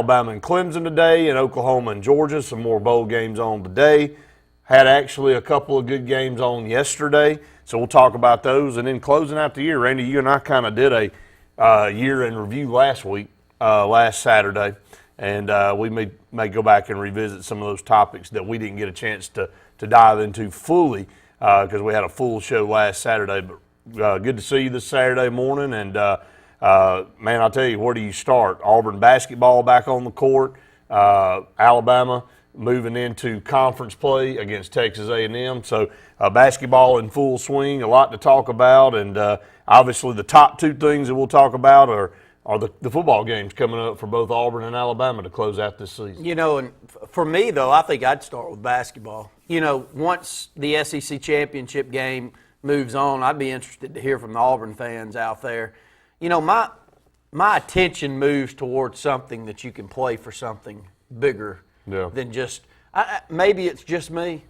Alabama and Clemson today, and Oklahoma and Georgia. Some more bowl games on today. Had actually a couple of good games on yesterday, so we'll talk about those. And then closing out the year, Randy, you and I kind of did a year in review last Saturday, and we may go back and revisit some of those topics that we didn't get a chance to dive into fully because we had a full show last Saturday. But good to see you this Saturday morning, and man, I'll tell you, where do you start? Auburn basketball back on the court, Alabama moving into conference play against Texas A&M. So basketball in full swing, a lot to talk about, and obviously the top two things that we'll talk about are the football games coming up for both Auburn and Alabama to close out this season. You know, and for me, though, I think I'd start with basketball. You know, once the SEC championship game moves on, I'd be interested to hear from the Auburn fans out there. You know, my attention moves towards something that you can play for something bigger than just maybe it's just me,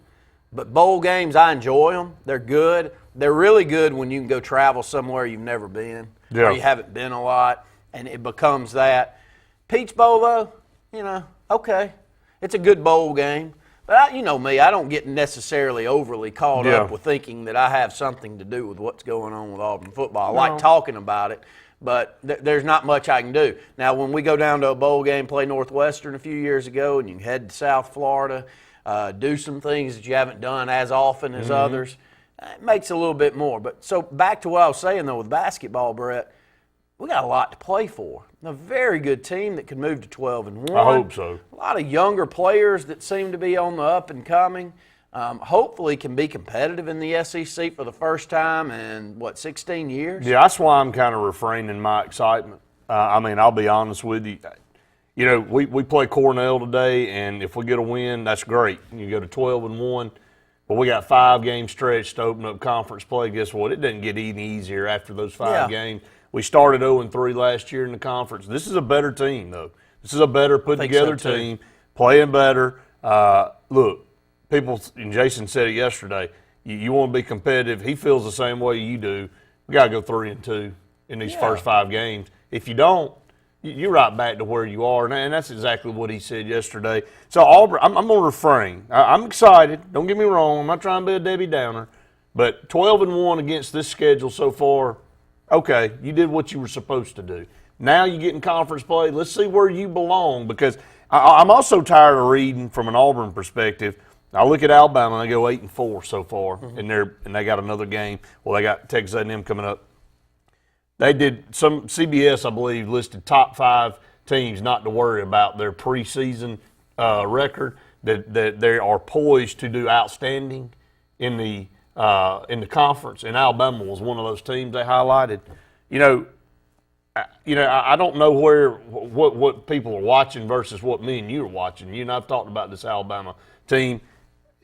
but bowl games, I enjoy them. They're good. They're really good when you can go travel somewhere you've never been or you haven't been a lot, and it becomes that. Peach Bowl, though, you know, okay, it's a good bowl game. But you know me, I don't get necessarily overly caught up with thinking that I have something to do with what's going on with Auburn football. I like talking about it, but there's not much I can do. Now, when we go down to a bowl game, play Northwestern a few years ago, and you head to South Florida, do some things that you haven't done as often as others, it makes a little bit more. But so back to what I was saying, though, with basketball, Brett, we got a lot to play for. A very good team that could move to 12-1. I hope so. A lot of younger players that seem to be on the up and coming. Hopefully can be competitive in the SEC for the first time in, 16 years? Yeah, that's why I'm kind of refraining my excitement. I mean, I'll be honest with you. You know, we play Cornell today, and if we get a win, that's great. You go to 12-1, but we got 5 game stretch to open up conference play. Guess what? It doesn't get any easier after those 5 games. We started 0-3 last year in the conference. This is a better team, though. This is a better put-together team, playing better. Look, people, and Jason said it yesterday, you want to be competitive. He feels the same way you do. We got to go 3-2 in these first 5 games. If you don't, you're right back to where you are, and that's exactly what he said yesterday. So, Auburn, I'm going to refrain. I'm excited. Don't get me wrong. I'm not trying to be a Debbie Downer. But 12-1 against this schedule so far, okay, you did what you were supposed to do. Now you get in conference play. Let's see where you belong, because I'm also tired of reading from an Auburn perspective. I look at Alabama, and they go 8-4 so far, and they got another game. Well, they got Texas A&M coming up. They did some CBS, I believe, listed top 5 teams not to worry about their preseason record. That they are poised to do outstanding in the conference, and Alabama was one of those teams they highlighted. You know, I don't know what people are watching versus what me and you are watching. You and I've talked about this Alabama team.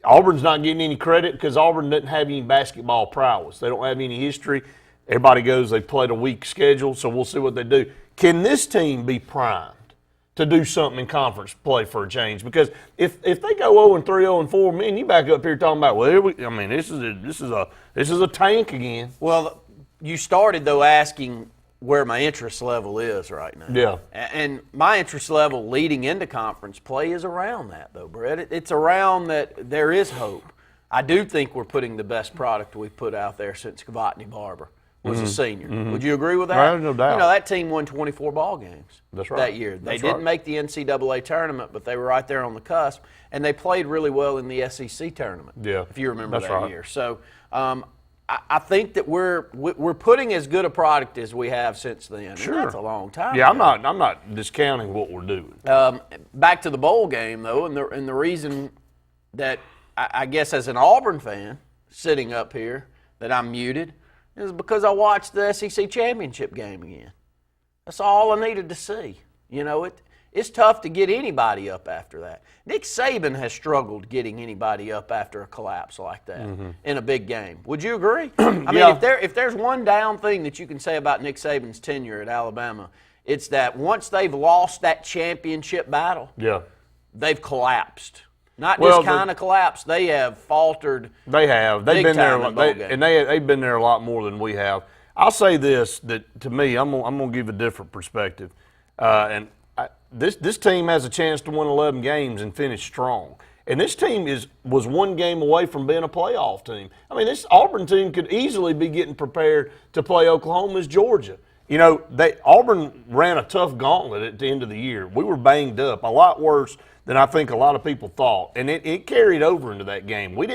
Auburn's not getting any credit because Auburn doesn't have any basketball prowess. They don't have any history. Everybody goes, they played a weak schedule, so we'll see what they do. Can this team be primed to do something in conference play for a change? Because if they go 0-3, 0-4, man, you back up here talking about, this is a tank again. Well, you started though asking where my interest level is right now. Yeah. And my interest level leading into conference play is around that though, Brett. It's around that there is hope. I do think we're putting the best product we've put out there since Kowaliga Country was a senior. Would you agree with that? Right, no doubt. You know, that team won 24 ball games that year. They didn't make the NCAA tournament, but they were right there on the cusp, and they played really well in the SEC tournament, if you remember that year. So I think that we're putting as good a product as we have since then. Sure. And that's a long time ago. I'm not discounting what we're doing. Back to the bowl game, though, and the reason that I guess as an Auburn fan sitting up here that I'm muted is because I watched the SEC championship game again. That's all I needed to see. You know, it's tough to get anybody up after that. Nick Saban has struggled getting anybody up after a collapse like that in a big game. Would you agree? I mean, if there's one down thing that you can say about Nick Saban's tenure at Alabama, it's that once they've lost that championship battle, they've collapsed. Not just kind of collapsed. They have faltered. They have. They've been there, they've been there a lot more than we have. I'll say this: that to me, I'm gonna give a different perspective, and this team has a chance to win 11 games and finish strong. And this team was one game away from being a playoff team. I mean, this Auburn team could easily be getting prepared to play Oklahoma's Georgia. You know, Auburn ran a tough gauntlet at the end of the year. We were banged up, a lot worse than I think a lot of people thought. And it carried over into that game. We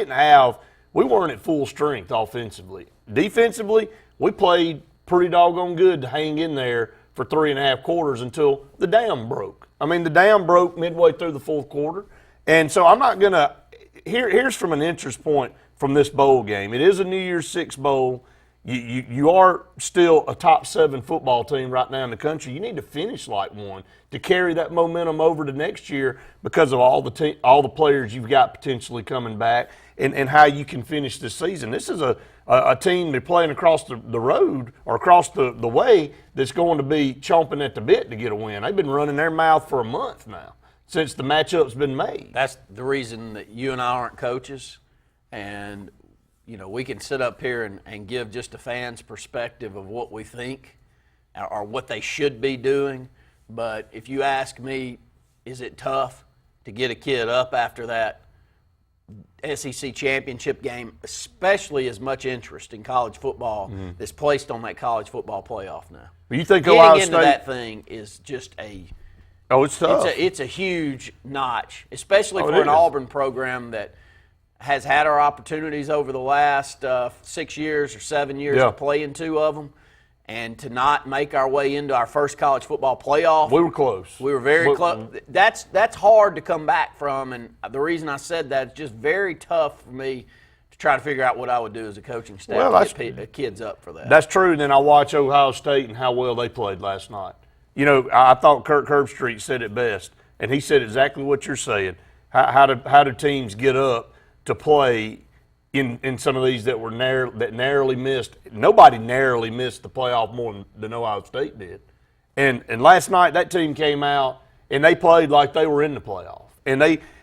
weren't at full strength offensively. Defensively, we played pretty doggone good to hang in there for 3.5 quarters until the dam broke. I mean, the dam broke midway through the fourth quarter. And so I'm not going to – here's from an interest point from this bowl game. It is a New Year's Six bowl. You are still a top 7 football team right now in the country. You need to finish like one to carry that momentum over to next year because of all the players you've got potentially coming back and how you can finish this season. This is a team they're playing across the road or across the way that's going to be chomping at the bit to get a win. They've been running their mouth for a month now since the matchup's been made. That's the reason that you and I aren't coaches, and you know, we can sit up here and give just a fan's perspective of what we think or what they should be doing. But if you ask me, is it tough to get a kid up after that SEC championship game, especially as much interest in college football that's placed on that college football playoff now? You think getting Ohio into State, that thing is just it's tough. It's a huge notch, especially for it an is. Auburn program that has had our opportunities over the last 6 years or 7 years to play in 2 of them, and to not make our way into our first college football playoff. We were close. We were very close. That's hard to come back from, and the reason I said that is just very tough for me to try to figure out what I would do as a coaching staff to get kids up for that. That's true. And then I watch Ohio State and how well they played last night. You know, I thought Kirk Herbstreit said it best, and he said exactly what you're saying. How do teams get up to play in some of these that narrowly missed? Nobody narrowly missed the playoff more than Ohio State did. And last night that team came out and they played like they were in the playoff. And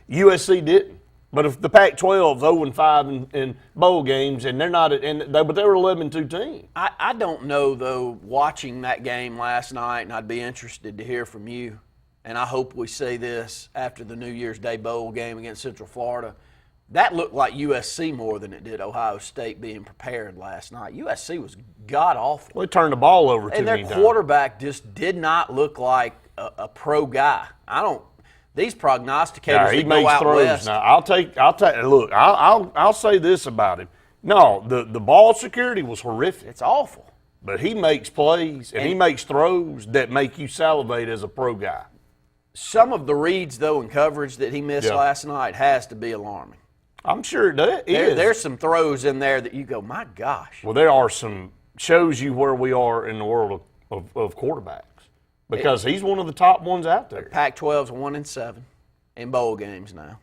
USC didn't. But if the Pac-12's 0-5 in bowl games and they're not, but they were 11-2 team. I don't know though. Watching that game last night, and I'd be interested to hear from you. And I hope we say this after the New Year's Day bowl game against Central Florida. That looked like USC more than it did Ohio State being prepared last night. USC was god-awful. Well, they turned the ball over too many times. And their quarterback just did not look like a pro guy. These prognosticators that go out west. Now, I'll take. Look, I'll say this about him. No, the ball security was horrific. It's awful. But he makes plays and he makes throws that make you salivate as a pro guy. Some of the reads, though, in coverage that he missed last night has to be alarming. I'm sure it is. There's some throws in there that you go, my gosh. Well, there are some, shows you where we are in the world of quarterbacks. Because he's one of the top ones out there. Pac-12's 1-7 in bowl games now.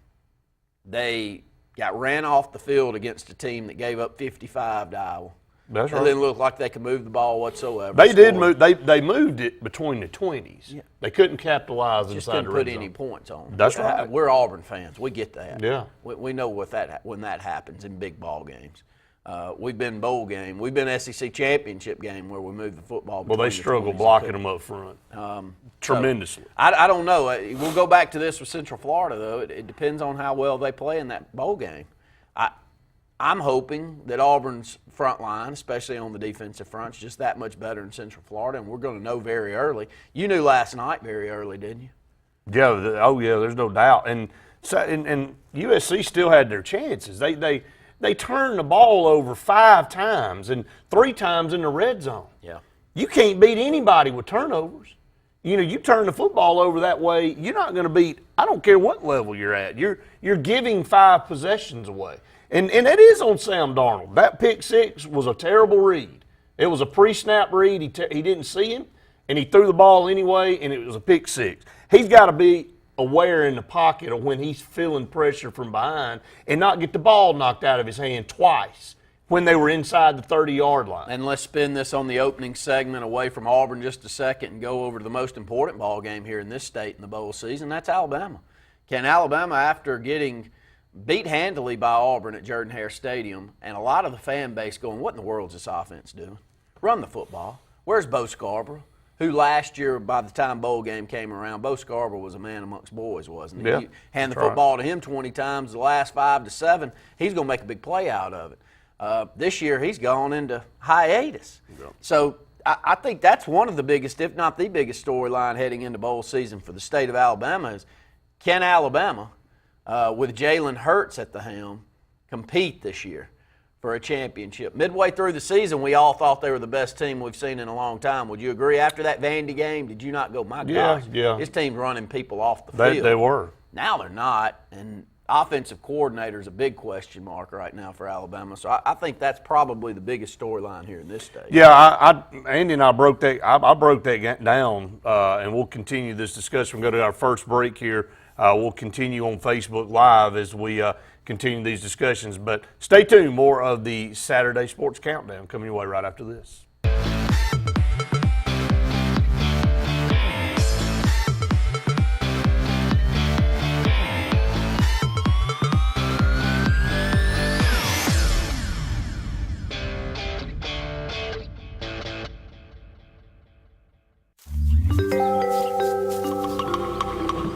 They got ran off the field against a team that gave up 55 to Iowa. That's right. It didn't look like they could move the ball whatsoever. They did move. They moved it between the 20s. Yeah. They couldn't capitalize Just inside the red couldn't put any zone. points on. That's right. We're Auburn fans. We get that. Yeah. We know when that happens in big ball games. We've been bowl game. We've been SEC championship game where we moved the football. Well, they struggle blocking them up front tremendously. So, I don't know. We'll go back to this with Central Florida, though. It depends on how well they play in that bowl game. I'm hoping that Auburn's front line, especially on the defensive front, is just that much better than Central Florida, and we're going to know very early. You knew last night very early, didn't you? Yeah. There's no doubt. And USC still had their chances. They turned the ball over 5 times and 3 times in the red zone. Yeah. You can't beat anybody with turnovers. You know, you turn the football over that way, you're not going to beat. I don't care what level you're at. You're giving 5 possessions away. And that is on Sam Darnold. That pick 6 was a terrible read. It was a pre-snap read. He didn't see him, and he threw the ball anyway, and it was a pick 6. He's got to be aware in the pocket of when he's feeling pressure from behind and not get the ball knocked out of his hand twice when they were inside the 30-yard line. And let's spin this on the opening segment away from Auburn just a second and go over to the most important ball game here in this state in the bowl season. That's Alabama. Can Alabama, after getting beat handily by Auburn at Jordan-Hare Stadium, and a lot of the fan base going, what in the world is this offense doing? Run the football. Where's Bo Scarborough? who last year, by the time bowl game came around, Bo Scarborough was a man amongst boys, wasn't he? Yeah, You hand the that's right. football to him 20 times, the last 5 to 7, he's going to make a big play out of it. This year, he's gone into hiatus. Yeah. So I think that's one of the biggest, if not the biggest storyline heading into bowl season for the state of Alabama is, can Alabama, with Jalen Hurts at the helm, compete this year for a championship? Midway through the season, we all thought they were the best team we've seen in a long time. Would you agree? After that Vandy game, did you not go, my gosh, this team's running people off the field? They were. Now they're not, and offensive coordinator is a big question mark right now for Alabama. So I think that's probably the biggest storyline here in this state. Yeah, Andy and I broke that. I broke that down, and we'll continue this discussion. We'll go to our first break here. We'll continue on Facebook Live as we continue these discussions. But stay tuned. More of the Saturday Sports Countdown coming your way right after this.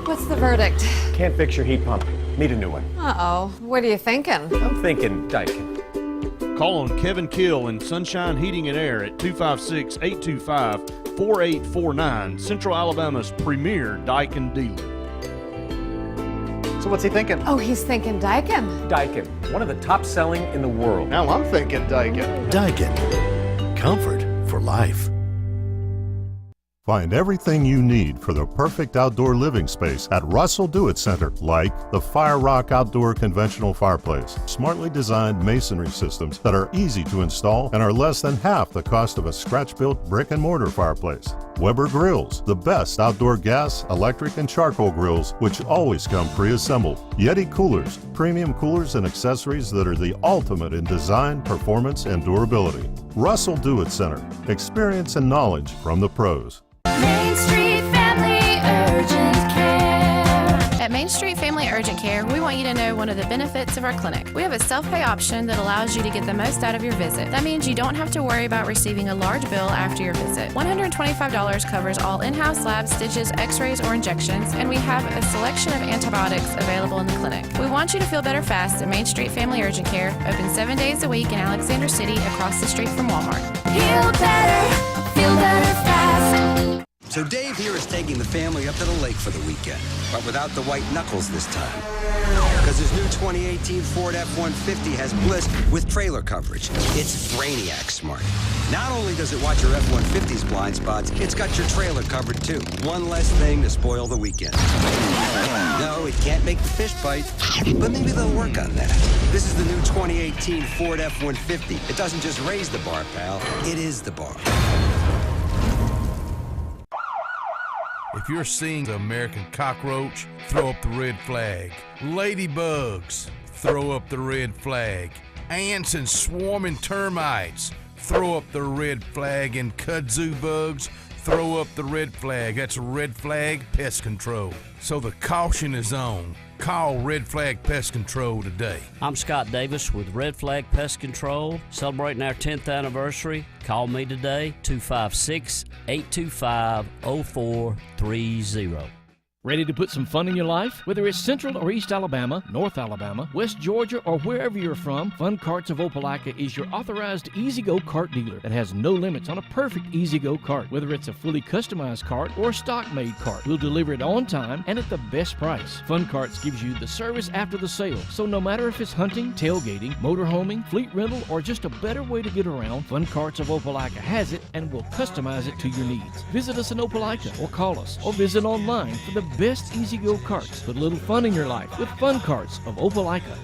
What's the verdict? Can't fix your heat pump. Need a new one. Uh-oh. What are you thinking? I'm thinking Daikin. Call on Kevin Kill and Sunshine Heating and Air at 256-825-4849, Central Alabama's premier Daikin dealer. So what's he thinking? Oh, he's thinking Daikin. Daikin, one of the top selling in the world. Now I'm thinking Daikin. Daikin. Comfort for life. Find everything you need for the perfect outdoor living space at Russell Do-It Center, like the Fire Rock Outdoor Conventional Fireplace, smartly designed masonry systems that are easy to install and are less than half the cost of a scratch-built brick and mortar fireplace. Weber Grills, the best outdoor gas, electric, and charcoal grills, which always come pre-assembled. Yeti Coolers, premium coolers and accessories that are the ultimate in design, performance, and durability. Russell Do-It Center, experience and knowledge from the pros. Main Street Family Urgent Care. At Main Street Family Urgent Care, we want you to know one of the benefits of our clinic. We have a self-pay option that allows you to get the most out of your visit. That means you don't have to worry about receiving a large bill after your visit. $125 covers all in-house labs, stitches, x-rays, or injections, and we have a selection of antibiotics available in the clinic. We want you to feel better fast at Main Street Family Urgent Care, open 7 days a week in Alexander City across the street from Walmart. Heal better, feel better fast. So Dave here is taking the family up to the lake for the weekend, but without the white knuckles this time. Because his new 2018 Ford F-150 has Blitz with trailer coverage. It's Brainiac smart. Not only does it watch your F-150's blind spots, it's got your trailer covered too. One less thing to spoil the weekend. No, it can't make the fish bite, but maybe they'll work on that. This is the new 2018 Ford F-150. It doesn't just raise the bar, pal. It is the bar. If you're seeing the American cockroach, throw up the red flag. Ladybugs, throw up the red flag. Ants and swarming termites, throw up the red flag. And kudzu bugs, throw up the red flag. That's Red Flag Pest Control. So the caution is on. Call Red Flag Pest Control today. I'm Scott Davis with Red Flag Pest Control, celebrating our 10th anniversary. Call me today, 256-825-0430. Ready to put some fun in your life? Whether it's Central or East Alabama, North Alabama, West Georgia, or wherever you're from, Fun Carts of Opelika is your authorized E-Z-GO cart dealer that has no limits on a perfect E-Z-GO cart. Whether it's a fully customized cart or a stock-made cart, we'll deliver it on time and at the best price. Fun Carts gives you the service after the sale, so no matter if it's hunting, tailgating, motorhoming, fleet rental, or just a better way to get around, Fun Carts of Opelika has it and will customize it to your needs. Visit us in Opelika or call us or visit online for the best E-Z-GO carts. Put a little fun in your life with Fun Carts of Opelika.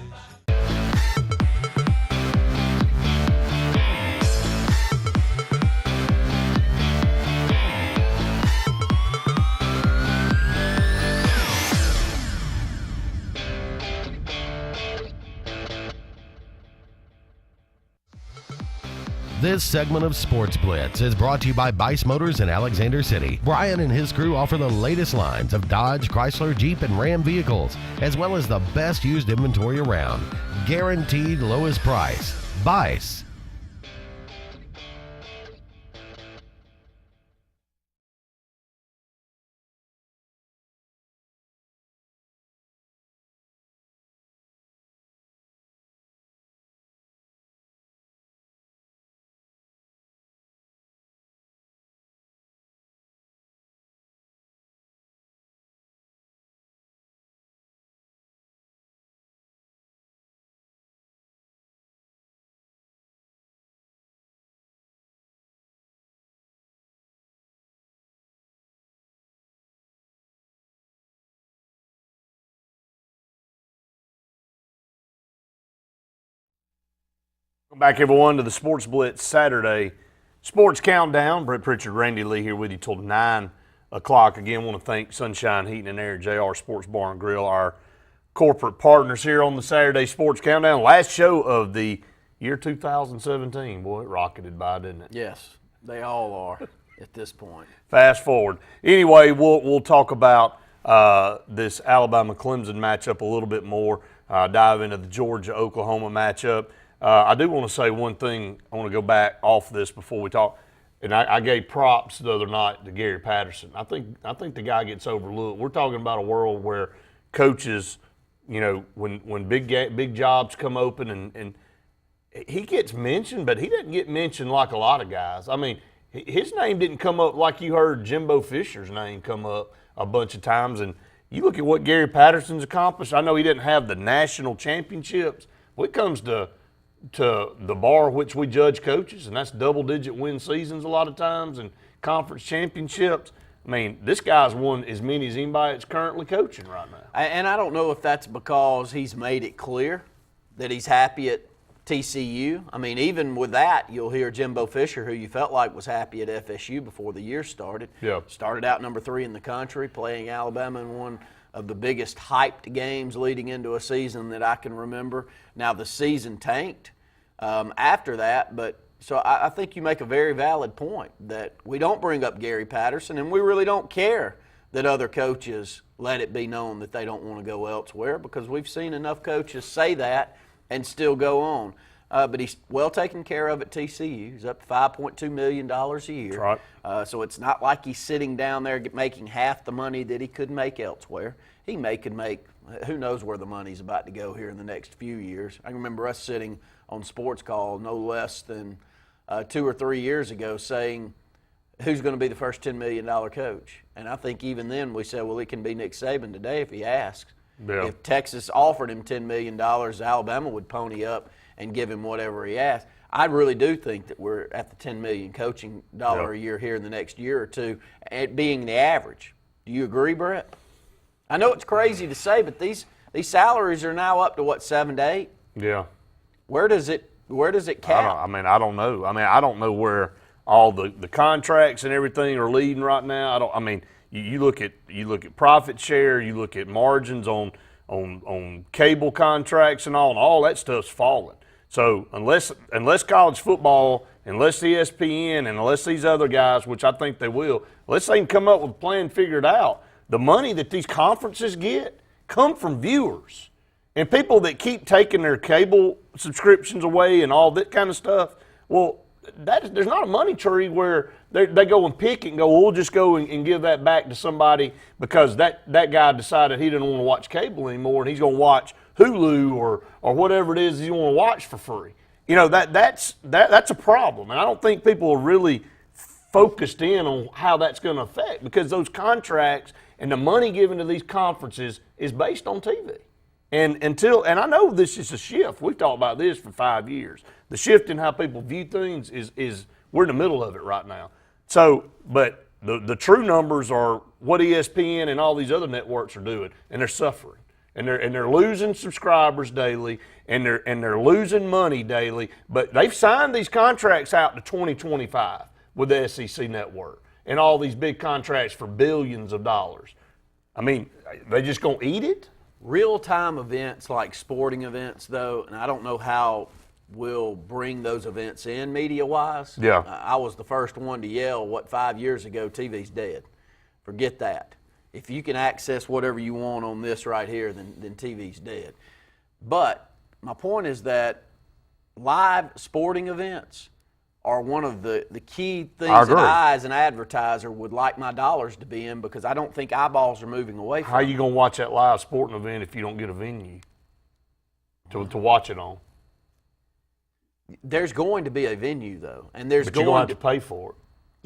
This segment of Sports Blitz is brought to you by Bice Motors in Alexander City. Brian and his crew offer the latest lines of Dodge, Chrysler, Jeep, and Ram vehicles, as well as the best used inventory around. Guaranteed lowest price. Bice. Welcome back, everyone, to the Sports Blitz Saturday Sports Countdown. Brett Pritchard, Randy Lee here with you till 9 o'clock. Again, want to thank Sunshine Heating and Air, JR Sports Bar and Grill, our corporate partners here on the Saturday Sports Countdown. Last show of the year 2017. Boy, it rocketed by, didn't it? Yes, they all are at this point. Fast forward. Anyway, we'll talk about this Alabama-Clemson matchup a little bit more, dive into the Georgia-Oklahoma matchup. I do want to say one thing. I want to go back off this before we talk. And I gave props the other night to Gary Patterson. I think the guy gets overlooked. We're talking about a world where coaches, you know, when big jobs come open and he gets mentioned, but he doesn't get mentioned like a lot of guys. I mean, his name didn't come up like you heard Jimbo Fisher's name come up a bunch of times. And you look at what Gary Patterson's accomplished. I know he didn't have the national championships. When it comes to the bar which we judge coaches, and that's double-digit win seasons a lot of times and conference championships. I mean, this guy's won as many as anybody that's currently coaching right now. And I don't know if that's because he's made it clear that he's happy at TCU. I mean, even with that, you'll hear Jimbo Fisher, who you felt like was happy at FSU before the year started. Yeah. Started out number 3 in the country, playing Alabama in one of the biggest hyped games leading into a season that I can remember. Now, the season tanked after that, but so I think you make a very valid point that we don't bring up Gary Patterson, and we really don't care that other coaches let it be known that they don't want to go elsewhere, because we've seen enough coaches say that and still go on. But he's well taken care of at TCU. He's up to $5.2 million a year. Right. So it's not like he's sitting down there making half the money that he could make elsewhere. He could make, who knows where the money's about to go here in the next few years. I remember us sitting on Sports Call no less than 2 or 3 years ago saying, who's going to be the first $10 million coach? And I think even then we said, well, it can be Nick Saban today if he asks. Yeah. If Texas offered him $10 million, Alabama would pony up and give him whatever he asked. I really do think that we're at the $10 million coaching dollar a year here in the next year or two, at being the average. Do you agree, Brett? I know it's crazy to say, but these salaries are now up to what, 7 to 8? Yeah. Where does it cap? I don't know. I don't know where all the contracts and everything are leading right now. You look at profit share, you look at margins on cable contracts and all that stuff's falling. So unless college football, unless ESPN, and unless these other guys, which I think they will, unless they can come up with a plan figured out, the money that these conferences get come from viewers. And people that keep taking their cable subscriptions away and all that kind of stuff, well, there's not a money tree where they go and pick it and go, well, we'll just go and give that back to somebody because that guy decided he didn't want to watch cable anymore and he's going to watch Hulu or whatever it is he want to watch for free. You know, that's a problem. And I don't think people are really focused in on how that's going to affect, because those contracts and the money given to these conferences is based on TV. And I know this is a shift. We've talked about this for 5 years. The shift in how people view things is we're in the middle of it right now. So, but the true numbers are what ESPN and all these other networks are doing, and they're suffering, and they're losing subscribers daily, and they're losing money daily. But they've signed these contracts out to 2025 with the SEC network, and all these big contracts for billions of dollars. I mean, they just gonna eat it? Real-time events like sporting events, though, and I don't know how we'll bring those events in media-wise. Yeah. I was the first one to yell, 5 years ago, TV's dead. Forget that. If you can access whatever you want on this right here, then TV's dead. But my point is that live sporting events are one of the key things that I, as an advertiser, would like my dollars to be in, because I don't think eyeballs are moving away from How are you going to watch that live sporting event if you don't get a venue to watch it on? There's going to be a venue, though, and there's but going you're going to have to pay for it.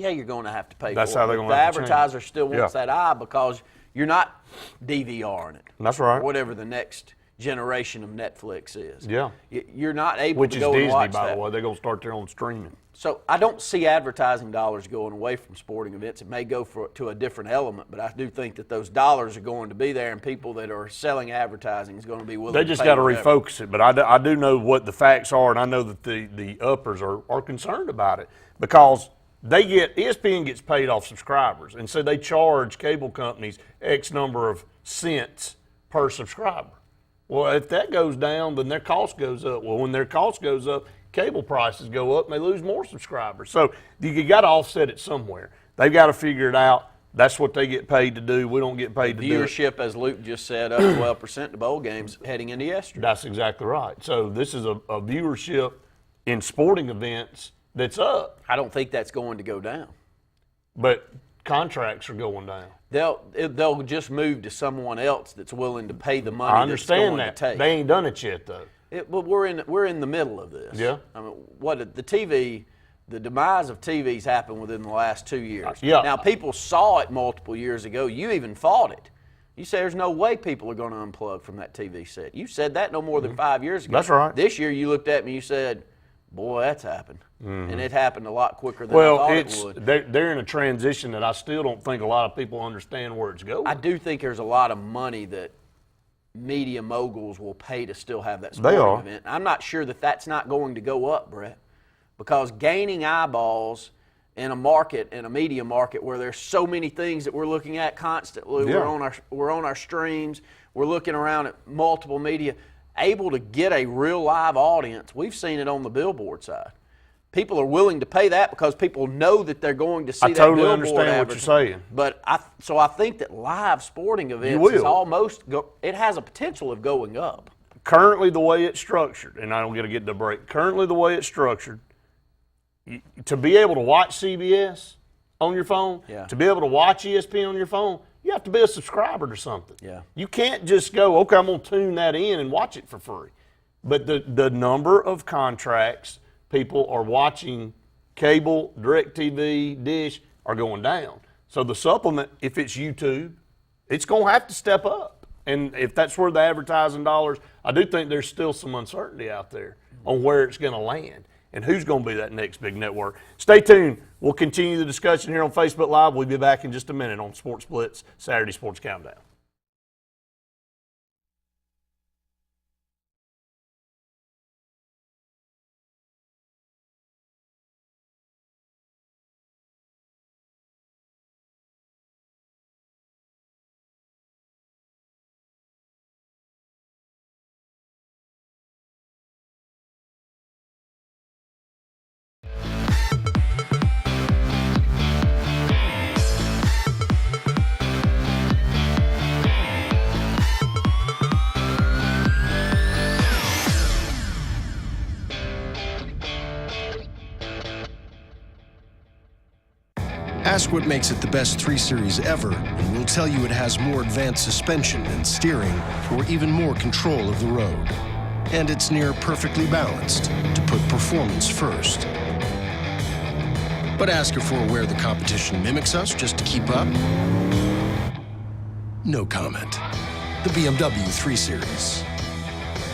Yeah, you're going to have to pay That's for it. how they're going the to have to change it. advertiser still wants that eye, because you're not DVRing it. That's right. Whatever the next generation of Netflix is. Yeah. You're not able Which to is go and Disney, watch by that. the way. They're going to start their own streaming. So I don't see advertising dollars going away from sporting events. It may go to a different element, but I do think that those dollars are going to be there, and people that are selling advertising is going to be willing They to just pay got to whatever. refocus it. But I do know what the facts are, and I know that the uppers are concerned about it because ESPN gets paid off subscribers, and so they charge cable companies X number of cents per subscriber. Well, if that goes down, then their cost goes up. Well, when their cost goes up, cable prices go up and they lose more subscribers. So you got to offset it somewhere. They've got to figure it out. That's what they get paid to do. We don't get paid to do it. Viewership, as Luke just said, up 12% to bowl games heading into yesterday. That's exactly right. So this is a viewership in sporting events that's up. I don't think that's going to go down. But contracts are going down. They'll just move to someone else that's willing to pay the money. I understand that's going that. to take. They ain't done it yet, though. But we're in the middle of this. Yeah. I mean, the demise of TV's happened within the last 2 years. Yeah. Now, people saw it multiple years ago. You even fought it. You say there's no way people are going to unplug from that TV set. You said that no more than 5 years ago. That's right. This year you looked at me and you said, boy, that's happened. And it happened a lot quicker than I thought it would. They're in a transition that I still don't think a lot of people understand where it's going. I do think there's a lot of money that media moguls will pay to still have that sporting event. I'm not sure that that's not going to go up, Brett, because gaining eyeballs in a market, in a media market where there's so many things that we're looking at constantly. Yeah. We're on our streams. We're looking around at multiple media, able to get a real live audience. We've seen it on the billboard side. People are willing to pay that because people know that they're going to see that billboard. I totally understand what you're saying. But I think that live sporting events is almost it has a potential of going up. Currently, the way it's structured, and I don't get to get the break. Currently, the way it's structured, to be able to watch CBS on your phone, to be able to watch ESPN on your phone, you have to be a subscriber to something. Yeah. You can't just go, okay, I'm going to tune that in and watch it for free. But the number of contracts people are watching cable, DirecTV, Dish are going down. So the supplement, if it's YouTube, it's going to have to step up. And if that's where the advertising dollars, I do think there's still some uncertainty out there on where it's going to land and who's going to be that next big network. Stay tuned. We'll continue the discussion here on Facebook Live. We'll be back in just a minute on Sports Blitz, Saturday Sports Countdown. Ask what makes it the best 3 Series ever, and we'll tell you it has more advanced suspension and steering for even more control of the road. And it's near perfectly balanced to put performance first. But ask her for where the competition mimics us just to keep up? No comment. The BMW 3 Series.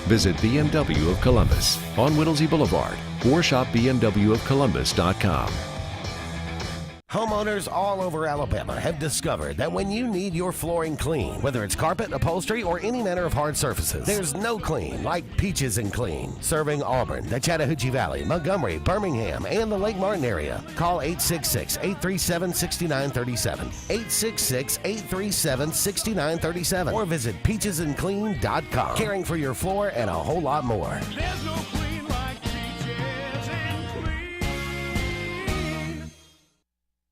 Visit BMW of Columbus on Whittlesey Boulevard or shop bmwofcolumbus.com. Homeowners all over Alabama have discovered that when you need your flooring clean, whether it's carpet, upholstery, or any manner of hard surfaces, there's no clean like Peaches and Clean. Serving Auburn, the Chattahoochee Valley, Montgomery, Birmingham, and the Lake Martin area. Call 866-837-6937. 866-837-6937. Or visit peachesandclean.com. Caring for your floor and a whole lot more. There's no clean like Peaches and Clean.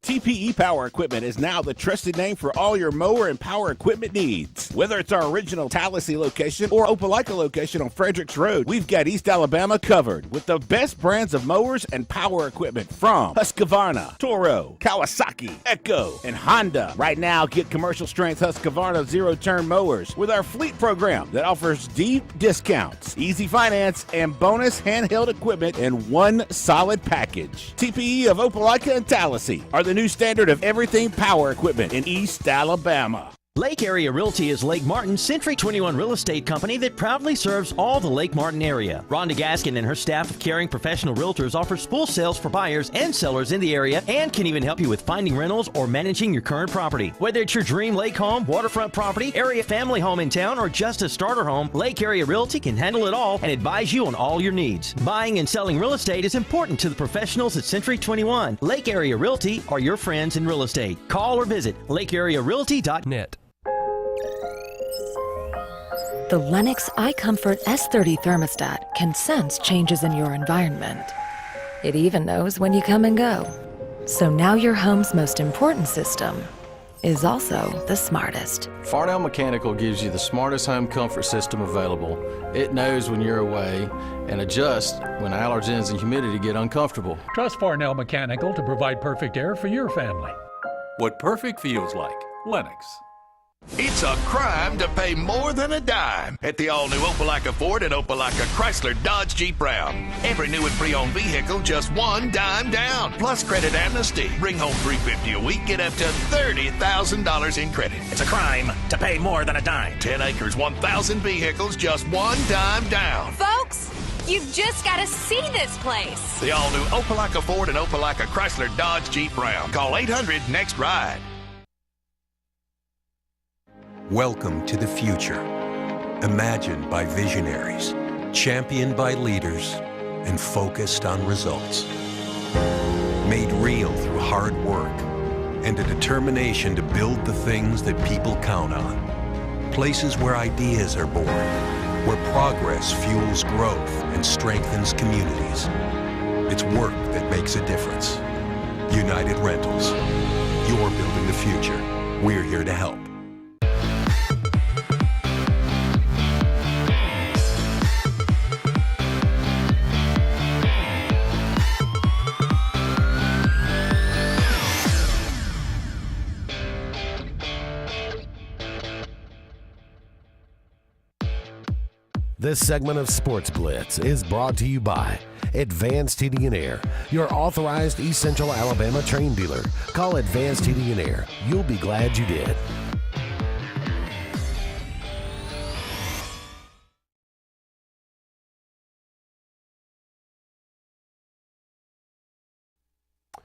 TPE Power Equipment is now the trusted name for all your mower and power equipment needs. Whether it's our original Tallahassee location or Opelika location on Fredericks Road, we've got East Alabama covered with the best brands of mowers and power equipment from Husqvarna, Toro, Kawasaki, Echo, and Honda. Right now, get commercial strength Husqvarna zero-turn mowers with our fleet program that offers deep discounts, easy finance, and bonus handheld equipment in one solid package. TPE of Opelika and Tallahassee are the new standard of everything power equipment in East Alabama. Lake Area Realty is Lake Martin's Century 21 real estate company that proudly serves all the Lake Martin area. Rhonda Gaskin and her staff of caring professional realtors offers full sales for buyers and sellers in the area and can even help you with finding rentals or managing your current property. Whether it's your dream lake home, waterfront property, area family home in town, or just a starter home, Lake Area Realty can handle it all and advise you on all your needs. Buying and selling real estate is important to the professionals at Century 21. Lake Area Realty are your friends in real estate. Call or visit lakearearealty.net. The Lennox iComfort S30 thermostat can sense changes in your environment. It even knows when you come and go. So now your home's most important system is also the smartest. Farnell Mechanical gives you the smartest home comfort system available. It knows when you're away and adjusts when allergens and humidity get uncomfortable. Trust Farnell Mechanical to provide perfect air for your family. What perfect feels like. Lennox. It's a crime to pay more than a dime at the all-new Opelika Ford and Opelika Chrysler Dodge Jeep Ram. Every new and pre-owned vehicle, just $1 down, plus credit amnesty. Bring home $350 a week, get up to $30,000 in credit. It's a crime to pay more than a dime. 10 acres, 1,000 vehicles, just $1 down. Folks, you've just got to see this place. The all-new Opelika Ford and Opelika Chrysler Dodge Jeep Ram. Call 800-NEXT-RIDE. Welcome to the future, imagined by visionaries, championed by leaders, and focused on results. Made real through hard work and a determination to build the things that people count on. Places where ideas are born, where progress fuels growth and strengthens communities. It's work that makes a difference. United Rentals. You're building the future. We're here to help. This segment of Sports Blitz is brought to you by Advanced Heating and Air, your authorized East Central Alabama train dealer. Call Advanced Heating and Air. You'll be glad you did.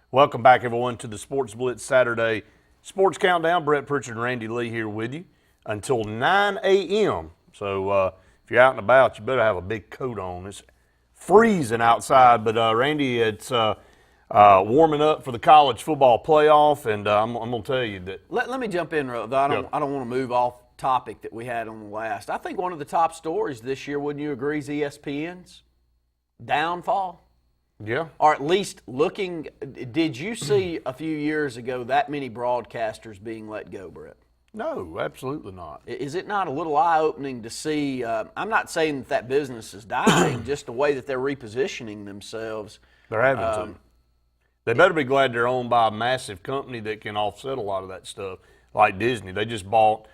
Welcome back, everyone, to the Sports Blitz Saturday Sports Countdown. Brett Pritchard and Randy Lee here with you until 9 a.m. So if you're out and about, you better have a big coat on. It's freezing outside, but Randy, it's warming up for the college football playoff, and I'm going to tell you that. Let me jump in, though. I don't want to move off topic that we had on the last. I think one of the top stories this year, wouldn't you agree, is ESPN's downfall? Yeah. Or at least looking, did you see a few years ago that many broadcasters being let go, Brett? No, absolutely not. Is it not a little eye-opening to see, I'm not saying that business is dying, just the way that they're repositioning themselves. They're having to. They better be glad they're owned by a massive company that can offset a lot of that stuff, like Disney. They just bought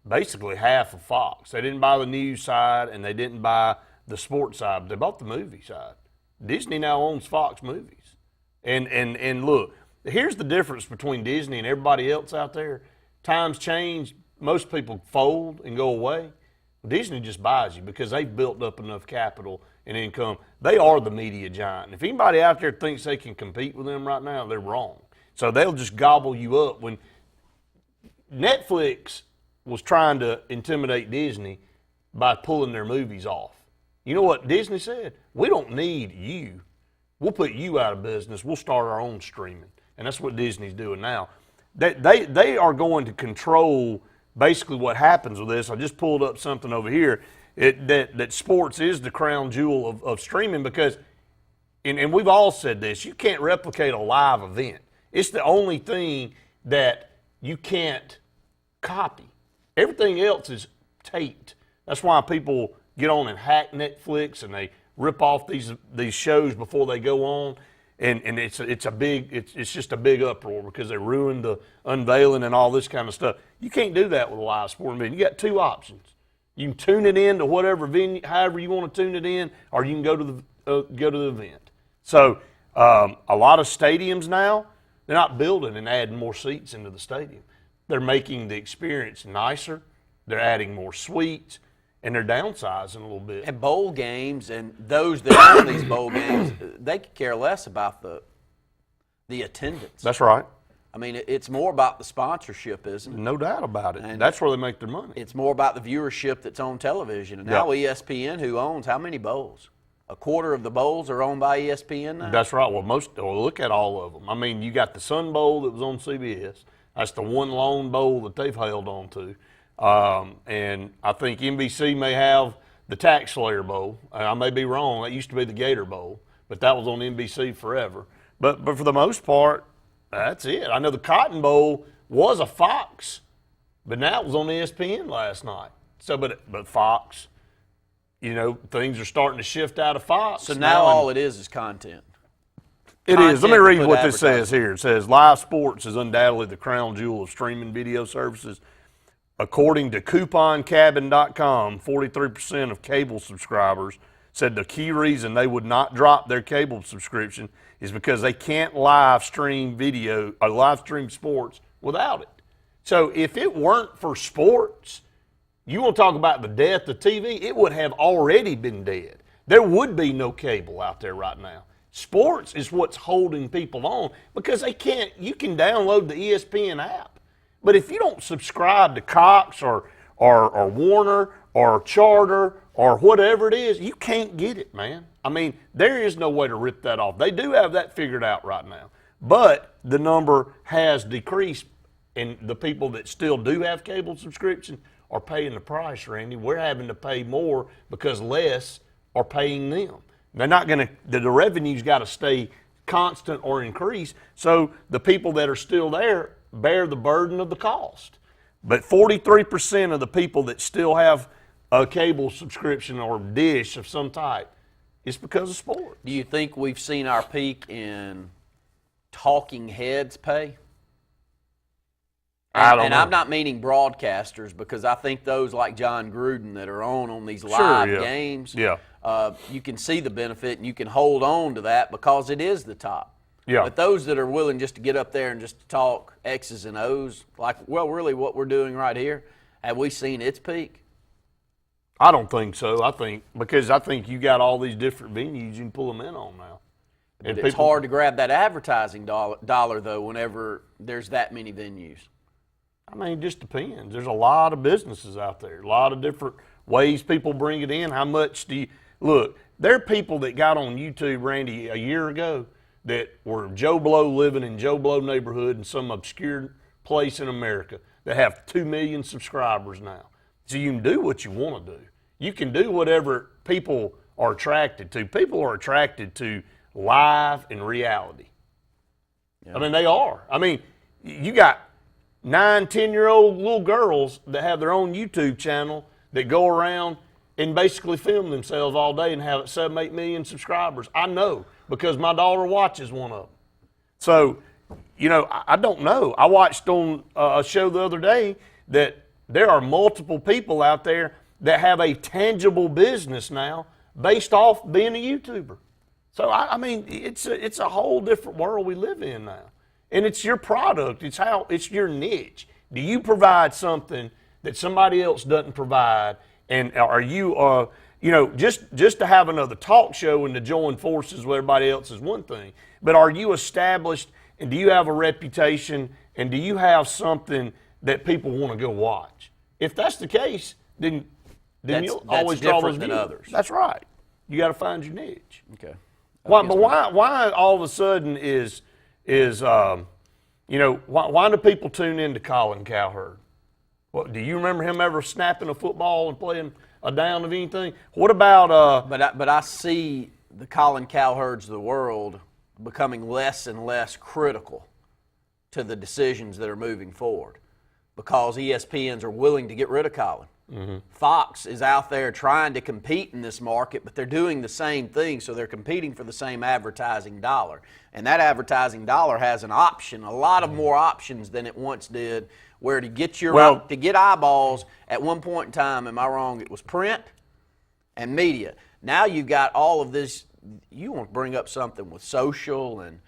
basically half of Fox. They didn't buy the news side, and they didn't buy the sports side, but they bought the movie side. Disney now owns Fox Movies. And look, here's the difference between Disney and everybody else out there. Times change, most people fold and go away. Disney just buys you because they've built up enough capital and income. They are the media giant. If anybody out there thinks they can compete with them right now, they're wrong. So they'll just gobble you up. When Netflix was trying to intimidate Disney by pulling their movies off, you know what Disney said? We don't need you. We'll put you out of business. We'll start our own streaming. And that's what Disney's doing now. They are going to control basically what happens with this. I just pulled up something over here that sports is the crown jewel of streaming because, and we've all said this, you can't replicate a live event. It's the only thing that you can't copy. Everything else is taped. That's why people get on and hack Netflix and they rip off these shows before they go on. And it's just a big uproar because they ruined the unveiling and all this kind of stuff. You can't do that with a live sporting event. You got two options. You can tune it in to whatever venue, however you want to tune it in, or you can go to the event. So a lot of stadiums now, they're not building and adding more seats into the stadium. they're making the experience nicer. They're adding more suites, and they're downsizing a little bit. And bowl games and those that own these bowl games, they could care less about the attendance. That's right. I mean, it's more about the sponsorship, isn't it? No doubt about it. And that's where they make their money. It's more about the viewership that's on television. And now ESPN, who owns how many bowls? A quarter of the bowls are owned by ESPN now? That's right. Well, look at all of them. I mean, you got the Sun Bowl that was on CBS. That's the one lone bowl that they've held on to. And I think NBC may have the Tax Slayer Bowl. I may be wrong. That used to be the Gator Bowl, but that was on NBC forever. But for the most part, that's it. I know the Cotton Bowl was a Fox, but now it was on ESPN last night. So, but Fox, you know, things are starting to shift out of Fox. So now all it is content. It is. Let me read what this says here. It says, live sports is undoubtedly the crown jewel of streaming video services. According to CouponCabin.com, 43% of cable subscribers said the key reason they would not drop their cable subscription is because they can't live stream sports without it. So if it weren't for sports, you want to talk about the death of TV, it would have already been dead. There would be no cable out there right now. Sports is what's holding people on because you can download the ESPN app. But if you don't subscribe to Cox or Warner or Charter or whatever it is, you can't get it, man. I mean, there is no way to rip that off. They do have that figured out right now. But the number has decreased, and the people that still do have cable subscription are paying the price, Randy. We're having to pay more because less are paying them. They're not going to, the revenue's got to stay constant or increase. So the people that are still there bear the burden of the cost. But 43% of the people that still have a cable subscription or dish of some type is because of sports. Do you think we've seen our peak in talking heads pay? I don't know. And I'm not meaning broadcasters because I think those like John Gruden that are on these live games, you can see the benefit and you can hold on to that because it is the top. Yeah. But those that are willing just to get up there and just talk X's and O's, like, well, really what we're doing right here, have we seen its peak? I don't think so. I think you got all these different venues you can pull them in on now. But it's hard to grab that advertising dollar, though, whenever there's that many venues. I mean, it just depends. There's a lot of businesses out there, a lot of different ways people bring it in. How much do you – look, there are people that got on YouTube, Randy, a year ago that were Joe Blow living in Joe Blow neighborhood in some obscure place in America that have 2 million subscribers now. So you can do what you want to do. You can do whatever people are attracted to. People are attracted to live and reality. Yeah. I mean, they are. I mean, you got 9, 10-year-old little girls that have their own YouTube channel that go around and basically film themselves all day and have 7, 8 million subscribers. I know because my daughter watches one of them. So, you know, I don't know. I watched on a show the other day that there are multiple people out there that have a tangible business now based off being a YouTuber. So, I mean, it's a whole different world we live in now. And it's your product. It's your niche. Do you provide something that somebody else doesn't provide? And are you, you know, just to have another talk show and to join forces with everybody else is one thing. But are you established and do you have a reputation and do you have something that people want to go watch? If that's the case, then you'll always draw those than viewers. Others. That's right. You got to find your niche. Okay. Why all of a sudden is you know, why do people tune in to Colin Cowherd? What, do you remember him ever snapping a football and playing a down of anything? What about But I see the Colin Cowherds of the world becoming less and less critical to the decisions that are moving forward because ESPNs are willing to get rid of Colin. Mm-hmm. Fox is out there trying to compete in this market, but they're doing the same thing, so they're competing for the same advertising dollar. And that advertising dollar has an option, a lot of more options than it once did, where to get to get eyeballs at one point in time, am I wrong, it was print and media. Now you've got all of this, you want to bring up something with social and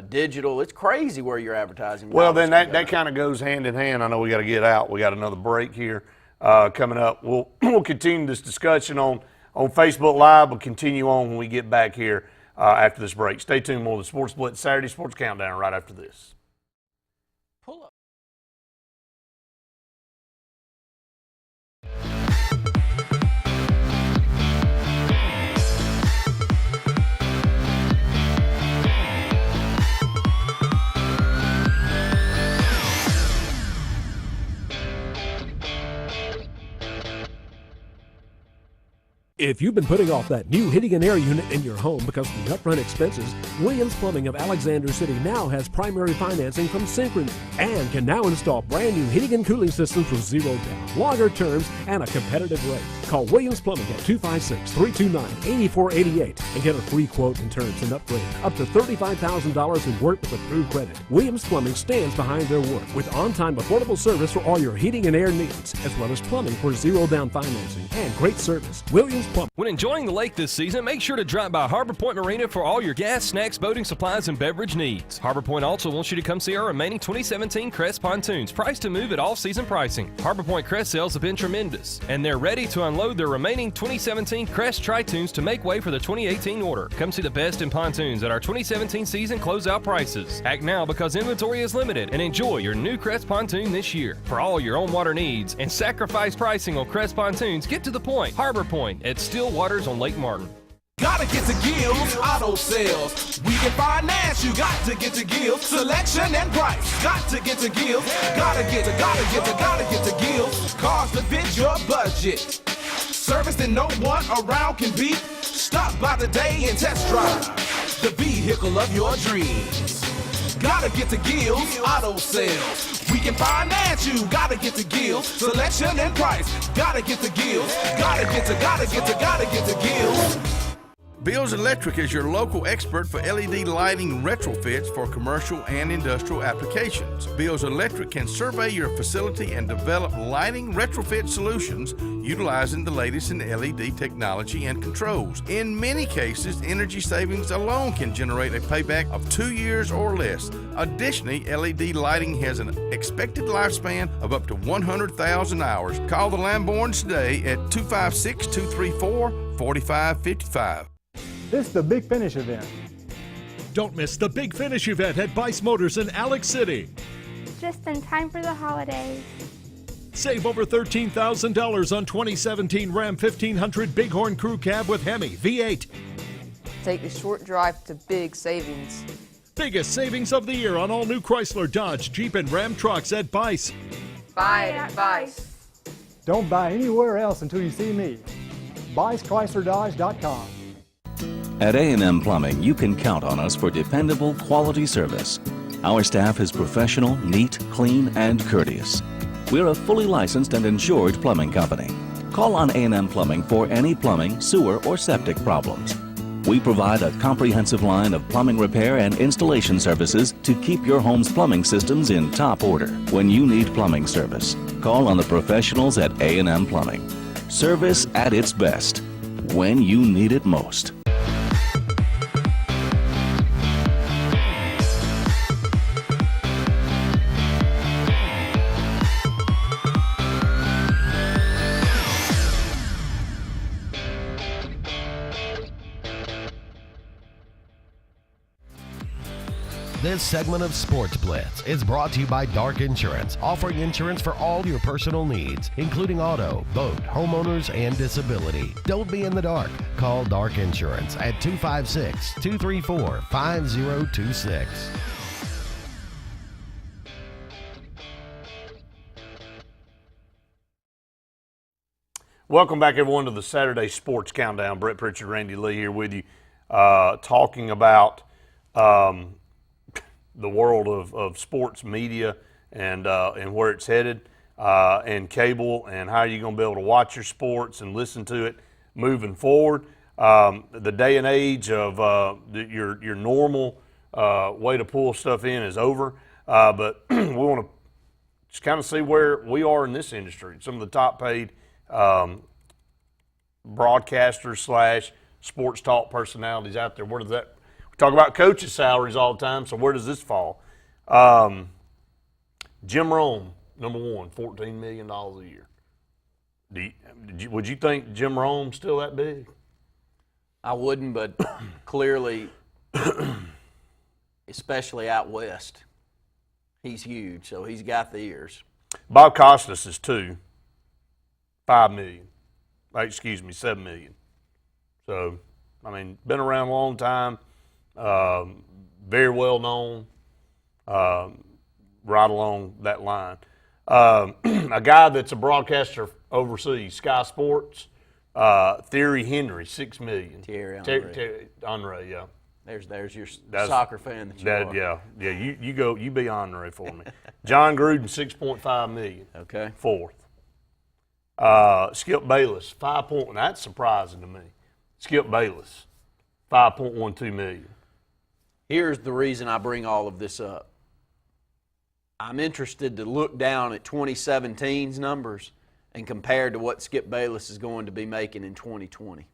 digital. It's crazy where your advertising. Well, dollars then can that go. kind of goes hand in hand. I know we got to get out. We got another break here coming up. We'll continue this discussion on Facebook Live. We'll continue on when we get back here after this break. Stay tuned. More of the Sports Blitz Saturday Sports Countdown right after this. If you've been putting off that new heating and air unit in your home because of the upfront expenses, Williams Plumbing of Alexander City now has primary financing from Synchrony and can now install brand new heating and cooling systems with zero down, longer terms, and a competitive rate. Call Williams Plumbing at 256-329-8488 and get a free quote and terms and upgrade up to $35,000 in work with approved credit. Williams Plumbing stands behind their work with on-time affordable service for all your heating and air needs, as well as plumbing for zero down financing and great service. Williams Plumbing. When enjoying the lake this season, make sure to drop by Harbor Point Marina for all your gas, snacks, boating supplies, and beverage needs. Harbor Point also wants you to come see our remaining 2017 Crest pontoons, priced to move at all-season pricing. Harbor Point Crest sales have been tremendous, and they're ready to unload their remaining 2017 Crest Tritoons to make way for the 2018 order. Come see the best in pontoons at our 2017 season closeout prices. Act now because inventory is limited, and enjoy your new Crest pontoon this year. For all your own water needs and sacrifice pricing on Crest pontoons, get to the point. Harbor Point at Still Waters on Lake Martin. Gotta get to Gills Auto Sales. We can finance, you got to get to Gills. Selection and price, got to get to Gills. Gotta get to Gills. Cars that fit your budget. Service that no one around can beat. Stop by today and test drive the vehicle of your dreams. Gotta get to Gills Auto Sales. We can finance you. Gotta get to Gills. Selection and price. Gotta get to Gills. Gotta get to Gills. Bill's Electric is your local expert for LED lighting retrofits for commercial and industrial applications. Bill's Electric can survey your facility and develop lighting retrofit solutions utilizing the latest in LED technology and controls. In many cases, energy savings alone can generate a payback of 2 years or less. Additionally, LED lighting has an expected lifespan of up to 100,000 hours. Call the Lamborns today at 256-234-4555. This is the Big Finish event. Don't miss the Big Finish event at Bice Motors in Alex City. Just in time for the holidays. Save over $13,000 on 2017 Ram 1500 Bighorn Crew Cab with Hemi V8. Take the short drive to big savings. Biggest savings of the year on all new Chrysler, Dodge, Jeep, and Ram trucks at Bice. Buy it at Bice. Don't buy anywhere else until you see me. BiceChryslerDodge.com. At A&M Plumbing, you can count on us for dependable, quality service. Our staff is professional, neat, clean, and courteous. We're a fully licensed and insured plumbing company. Call on A&M Plumbing for any plumbing, sewer, or septic problems. We provide a comprehensive line of plumbing repair and installation services to keep your home's plumbing systems in top order. When you need plumbing service, call on the professionals at A&M Plumbing. Service at its best, when you need it most. This segment of Sports Blitz is brought to you by Dark Insurance, offering insurance for all your personal needs, including auto, boat, homeowners, and disability. Don't be in the dark. Call Dark Insurance at 256-234-5026. Welcome back, everyone, to the Saturday Sports Countdown. Brett Pritchard, Randy Lee here with you, talking about the world of sports media and where it's headed, and cable, and how you're going to be able to watch your sports and listen to it moving forward. The day and age of your normal way to pull stuff in is over, but we want to just kind of see where we are in this industry. Some of the top paid broadcasters / sports talk personalities out there. Where does that? We talk about coaches' salaries all the time, so where does this fall? Jim Rome, number one, $14 million a year. Would you think Jim Rome's still that big? I wouldn't, but clearly, especially out west, he's huge, so he's got the ears. Bob Costas is $5 million. $7 million. So, I mean, been around a long time, very well known, right along that line. A guy that's a broadcaster overseas, Sky Sports, Thierry Henry, $6 million. Thierry Henry, yeah. There's your soccer fan that you are. Yeah. You be Henry for me. John Gruden, $6.5 million. Okay. Fourth. Skip Bayless, that's surprising to me. Skip Bayless, $5.12 million. Here's the reason I bring all of this up. I'm interested to look down at 2017's numbers and compare to what Skip Bayless is going to be making in 2020.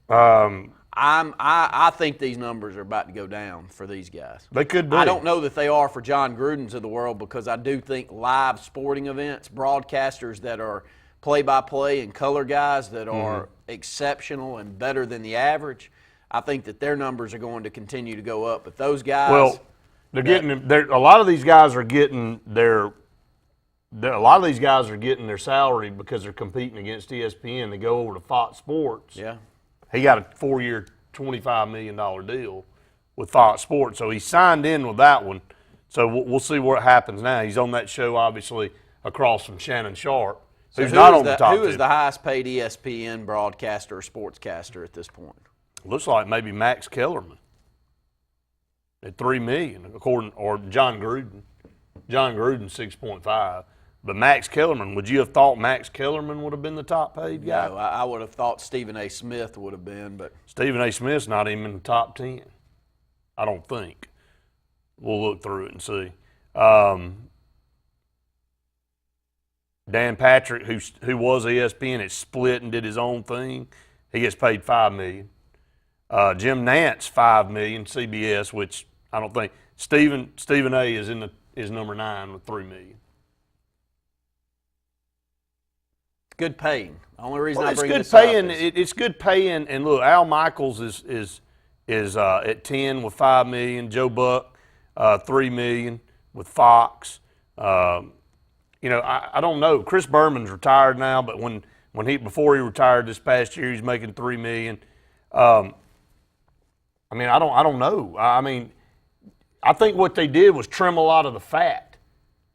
I think these numbers are about to go down for these guys. They could be. I don't know that they are for John Gruden's of the world, because I do think live sporting events, broadcasters that are play-by-play and color guys that are exceptional and better than the average, I think that their numbers are going to continue to go up. But those guys, well, a lot of these guys are getting their salary because they're competing against ESPN. They go over to Fox Sports. Yeah. He got a 4-year, $25 million deal with Fox Sports, so he signed in with that one. So we'll see what happens now. He's on that show, obviously, across from Shannon Sharp, who's not on the top 10. Who is the highest-paid ESPN broadcaster or sportscaster at this point? Looks like maybe Max Kellerman at $3 million, or John Gruden. John Gruden, 6.5. But Max Kellerman, would you have thought Max Kellerman would have been the top paid guy? No, I would have thought Stephen A. Smith would have been, but Stephen A. Smith's not even in the top 10. I don't think. We'll look through it and see. Dan Patrick, who was ESPN, it split and did his own thing. He gets paid $5 million. Jim Nantz, $5 million, CBS, which I don't think. Stephen A. is number 9 with $3 million. Good paying. The only reason I bring this paying, up is it's good paying. And look, Al Michaels is at 10 with $5 million. Joe Buck, $3 million with Fox. I don't know. Chris Berman's retired now, but before he retired this past year, he's making $3 million. I don't know. I think what they did was trim a lot of the fat.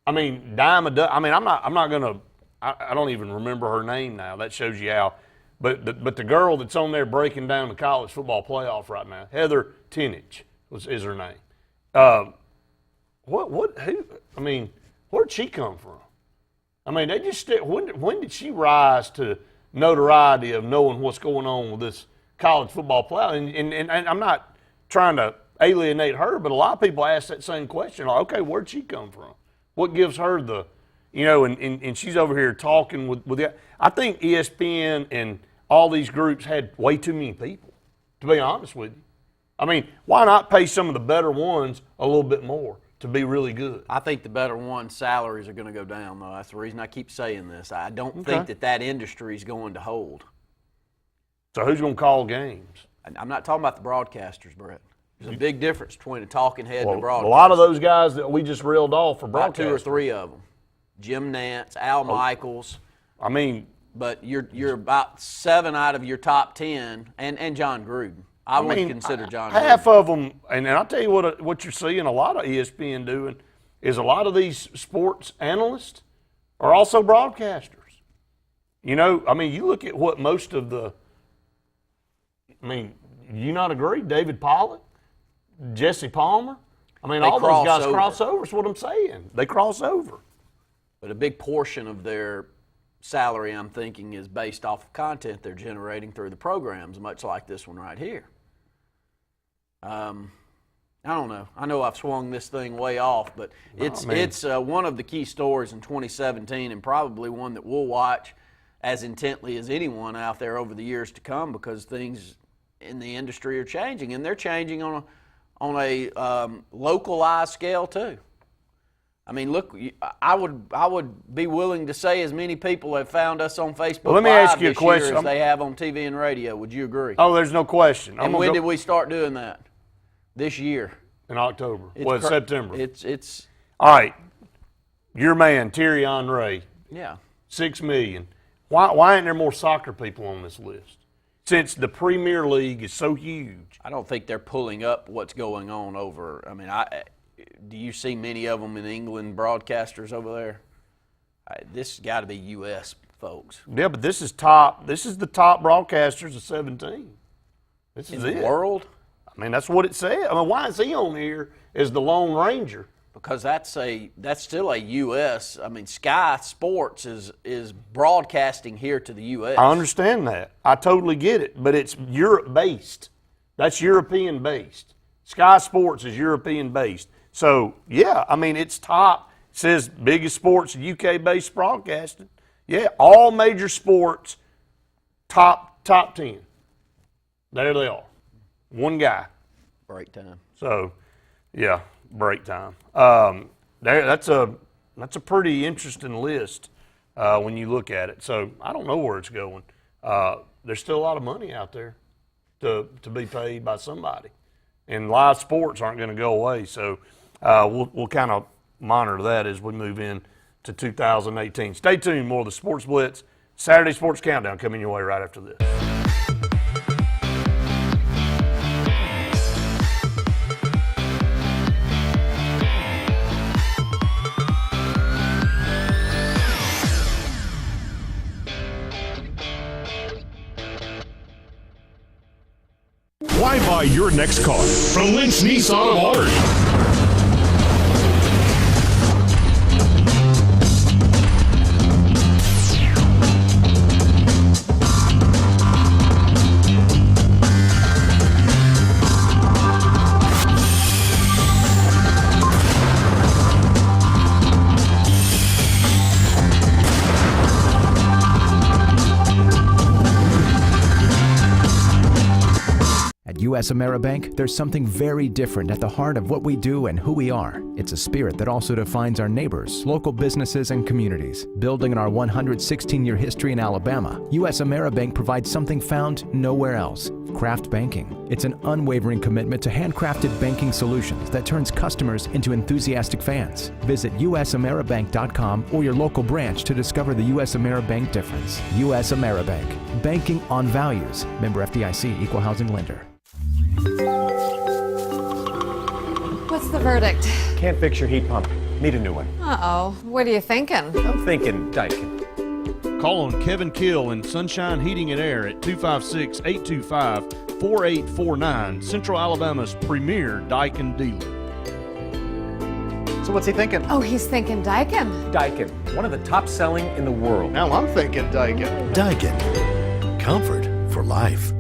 Dime a dozen. I'm not going to. I don't even remember her name now. That shows you how. But the girl that's on there breaking down the college football playoff right now, Heather Tinich is her name. Where'd she come from? They just when did she rise to notoriety of knowing what's going on with this college football playoff? And I'm not trying to alienate her, but a lot of people ask that same question. Like, okay, where'd she come from? What gives her the and she's over here talking with the. I think ESPN and all these groups had way too many people, to be honest with you. Why not pay some of the better ones a little bit more to be really good? I think the better ones' salaries are going to go down, though. That's the reason I keep saying this. I don't think that industry is going to hold. So who's going to call games? I'm not talking about the broadcasters, Brett. There's a big difference between a talking head and a broadcaster. A lot of those guys that we just reeled off are broadcasters. About 2 or 3 of them. Jim Nantz, Al Michaels. But you're about 7 out of your top 10, and John Gruden. I would consider John Gruden. Half of them, and I'll tell you what you're seeing a lot of ESPN doing is a lot of these sports analysts are also broadcasters. You look at what most of the, you not agree? David Pollack, Jesse Palmer. All those guys cross over is what I'm saying. They cross over. But a big portion of their salary, I'm thinking, is based off of content they're generating through the programs, much like this one right here. I don't know. I know I've swung this thing way off, but it's one of the key stories in 2017, and probably one that we'll watch as intently as anyone out there over the years to come, because things in the industry are changing, and they're changing on a localized scale too. I mean, look, I would be willing to say as many people have found us on Facebook Well, let me ask you a this year question. as they have on TV and radio. Would you agree? Oh, there's no question. And when did we start doing that? This year. In October. It's September. It's all right. Your man, Thierry Henry. Yeah. $6 million. Why aren't there more soccer people on this list? Since the Premier League is so huge. I don't think they're pulling up what's going on over. I mean, do you see many of them in England broadcasters over there? This has got to be U.S. folks. Yeah, but this is top. This is the top broadcasters of 17. This is in the it. world. I mean, that's what it said. I mean, why is he on here as the Lone Ranger? Because that's still a U.S. I mean, Sky Sports is broadcasting here to the U.S. I understand that. I totally get it. But it's Europe-based. That's European-based. Sky Sports is European-based. So, yeah, I mean, it's top. It says biggest sports, UK-based broadcasting. Yeah, all major sports, top 10. There they are. One guy. Break time. So, yeah, break time. That's a pretty interesting list when you look at it. So I don't know where it's going. There's still a lot of money out there to be paid by somebody, and live sports aren't going to go away. So we'll kind of monitor that as we move in to 2018. Stay tuned. More of the Sports Blitz Saturday Sports Countdown coming your way right after this. Why buy your next car from Lynch Nissan of Auburn? U.S. AmeriBank, there's something very different at the heart of what we do and who we are. It's a spirit that also defines our neighbors, local businesses, and communities. Building on our 116-year history in Alabama, U.S. AmeriBank provides something found nowhere else: craft banking. It's an unwavering commitment to handcrafted banking solutions that turns customers into enthusiastic fans. Visit usameribank.com or your local branch to discover the U.S. AmeriBank difference. U.S. AmeriBank, banking on values. Member FDIC, Equal Housing Lender. What's the verdict? Can't fix your heat pump. Need a new one. Uh-oh. What are you thinking? I'm thinking Daikin. Call on Kevin Kill and Sunshine Heating and Air at 256-825-4849, Central Alabama's premier Daikin dealer. So what's he thinking? Oh, he's thinking Daikin. Daikin, one of the top selling in the world. Now I'm thinking Daikin. Daikin. Comfort for life.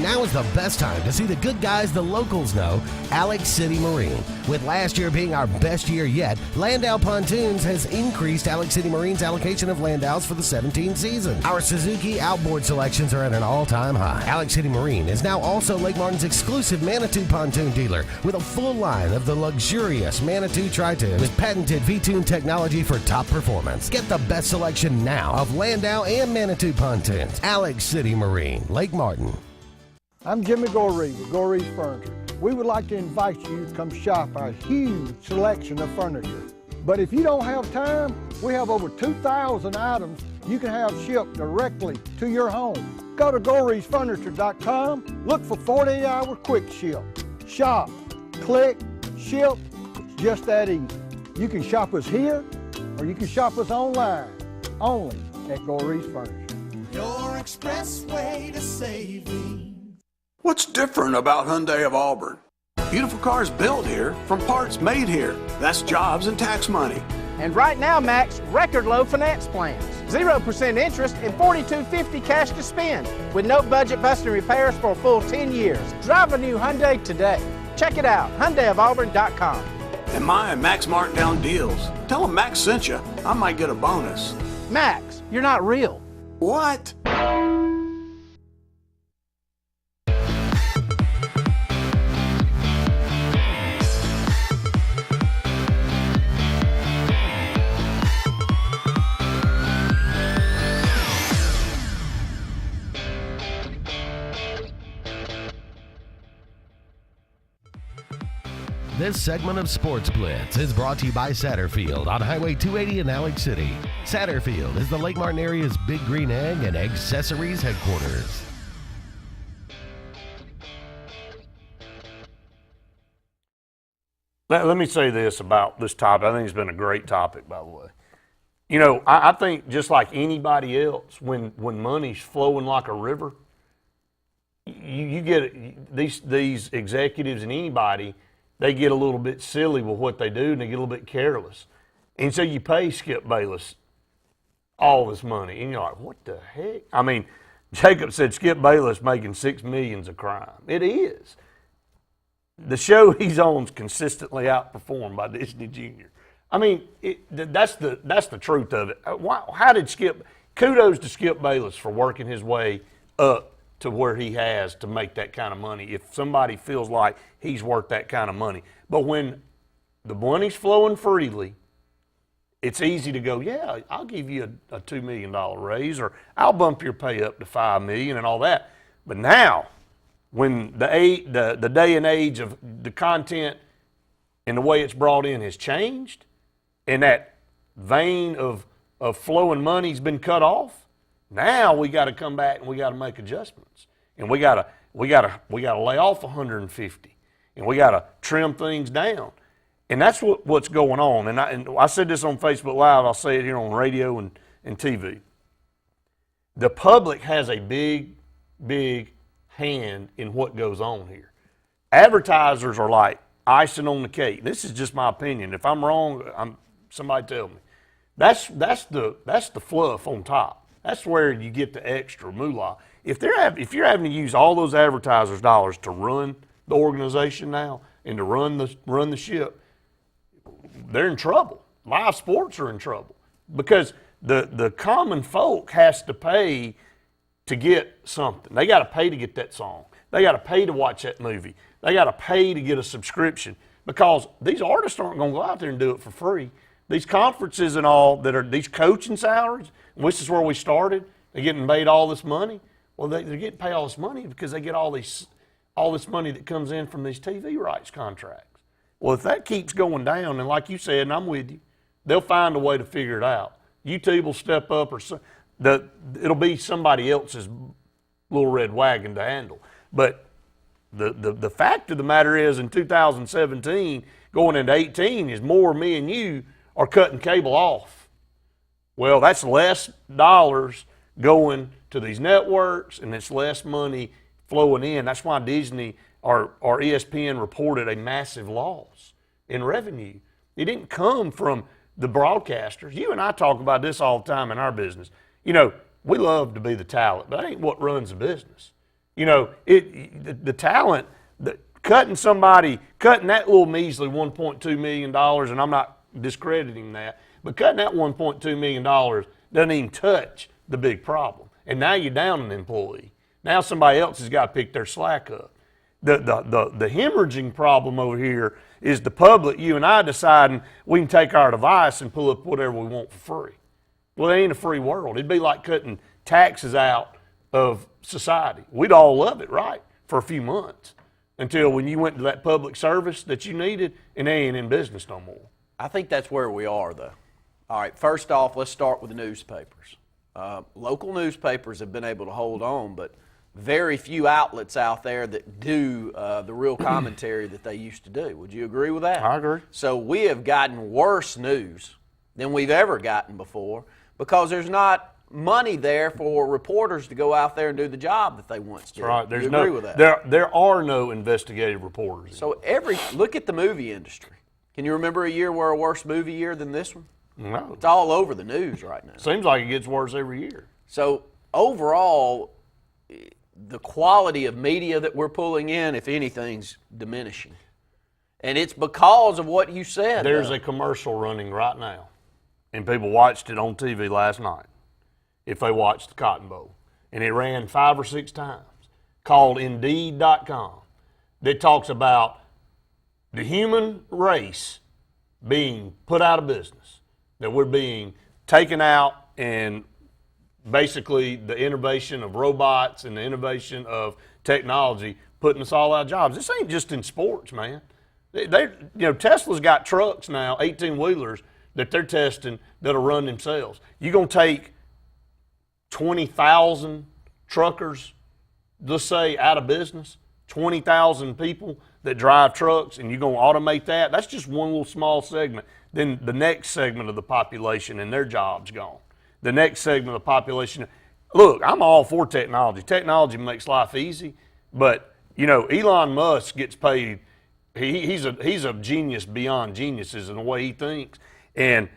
Now is the best time to see the good guys the locals know, Alex City Marine. With last year being our best year yet, Landau Pontoons has increased Alex City Marine's allocation of Landaus for the 17 season. Our Suzuki outboard selections are at an all-time high. Alex City Marine is now also Lake Martin's exclusive Manitou pontoon dealer with a full line of the luxurious Manitou Tri-Tune with patented V-Tune technology for top performance. Get the best selection now of Landau and Manitou pontoons. Alex City Marine, Lake Martin. I'm Jimmy Goree with Goree's Furniture. We would like to invite you to come shop our huge selection of furniture. But if you don't have time, we have over 2,000 items you can have shipped directly to your home. Go to GoreesFurniture.com, look for 48-hour quick ship. Shop, click, ship, it's just that easy. You can shop us here, or you can shop us online, only at Goree's Furniture. Your expressway to saving. What's different about Hyundai of Auburn? Beautiful cars built here from parts made here. That's jobs and tax money. And right now, Max, record low finance plans. 0% interest and $42.50 cash to spend with no budget busting repairs for a full 10 years. Drive a new Hyundai today. Check it out, HyundaiofAuburn.com. And my Max Markdown deals. Tell them Max sent you. I might get a bonus. Max, you're not real. What? This segment of Sports Blitz is brought to you by Satterfield on Highway 280 in Alex City. Satterfield is the Lake Martin area's Big Green Egg and Accessories headquarters. Let me say this about this topic. I think it's been a great topic, by the way. You know, I think just like anybody else, when money's flowing like a river, you get these executives and anybody, they get a little bit silly with what they do and they get a little bit careless. And so you pay Skip Bayless all this money. And you're like, what the heck? I mean, Jacob said Skip Bayless making $6 million is a crime. It is. The show he's on is consistently outperformed by Disney Junior. I mean, that's the truth of it. How did Skip? Kudos to Skip Bayless for working his way up to where he has to make that kind of money. If somebody feels like he's worth that kind of money, but when the money's flowing freely, it's easy to go, yeah, I'll give you a $2 million raise, or I'll bump your pay up to $5 million and all that. But now, when the day and age of the content and the way it's brought in has changed, and that vein of flowing money's been cut off, now we got to come back and we got to make adjustments, and we got to lay off 150, and we got to trim things down, and that's what's going on. And I said this on Facebook Live. I'll say it here on radio and TV. The public has a big hand in what goes on here. Advertisers are like icing on the cake. This is just my opinion. If I'm wrong, somebody tell me. That's the fluff on top. That's where you get the extra moolah. If you're having to use all those advertisers' dollars to run the organization now and to run the ship, they're in trouble. Live sports are in trouble because the common folk has to pay to get something. They got to pay to get that song. They got to pay to watch that movie. They got to pay to get a subscription, because these artists aren't going to go out there and do it for free. These conferences and all that are these coaching salaries, and this is where we started. They're getting paid all this money. Well, they're getting paid all this money because they get all this money that comes in from these TV rights contracts. Well, if that keeps going down, and like you said, and I'm with you, they'll find a way to figure it out. YouTube will step up, or it'll be somebody else's little red wagon to handle. But the fact of the matter is, in 2017, going into 18, is more me and you are cutting cable off. Well, that's less dollars going to these networks, and it's less money flowing in. That's why Disney or ESPN reported a massive loss in revenue. It didn't come from the broadcasters. You and I talk about this all the time in our business. You know, we love to be the talent, but that ain't what runs the business. You know, the talent, cutting that little measly $1.2 million, and I'm not discrediting that, but cutting that $1.2 million doesn't even touch the big problem. And now you're down an employee. Now somebody else has got to pick their slack up. The hemorrhaging problem over here is the public, you and I, deciding we can take our device and pull up whatever we want for free. Well, it ain't a free world. It'd be like cutting taxes out of society. We'd all love it, right, for a few months, until when you went to that public service that you needed, and they ain't in business no more. I think that's where we are, though. All right, first off, let's start with the newspapers. Local newspapers have been able to hold on, but very few outlets out there that do the real commentary that they used to do. Would you agree with that? I agree. So we have gotten worse news than we've ever gotten before, because there's not money there for reporters to go out there and do the job that they once did. Right. You agree with that? There are no investigative reporters. So look at the movie industry. Can you remember a year where a worse movie year than this one? No. It's all over the news right now. Seems like it gets worse every year. So overall, the quality of media that we're pulling in, if anything's diminishing. And it's because of what you said. There's a commercial running right now, and people watched it on TV last night, if they watched the Cotton Bowl. And it ran 5 or 6 times, called Indeed.com, that talks about the human race being put out of business, that we're being taken out, and basically the innovation of robots and the innovation of technology putting us all out of jobs. This ain't just in sports, man. Tesla's got trucks now, 18-wheelers, that they're testing that'll run themselves. You're going to take 20,000 truckers, let's say, out of business, 20,000 people that drive trucks, and you're going to automate that? That's just one little small segment. Then the next segment of the population and their job's gone. The next segment of the population. Look, I'm all for technology. Technology makes life easy, but, Elon Musk gets paid. He's a genius beyond geniuses in the way he thinks. And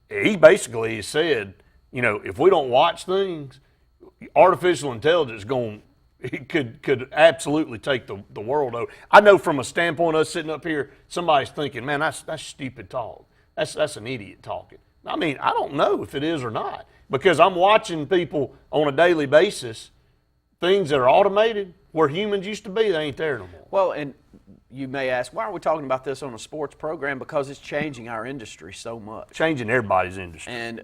he basically has said, if we don't watch things, artificial intelligence could absolutely take the world over. I know from a standpoint of us sitting up here, somebody's thinking, man, that's stupid talk. That's an idiot talking. I mean, I don't know if it is or not, because I'm watching people on a daily basis, things that are automated where humans used to be, they ain't there no more. Well, and you may ask, why are we talking about this on a sports program? Because it's changing our industry so much. Changing everybody's industry. And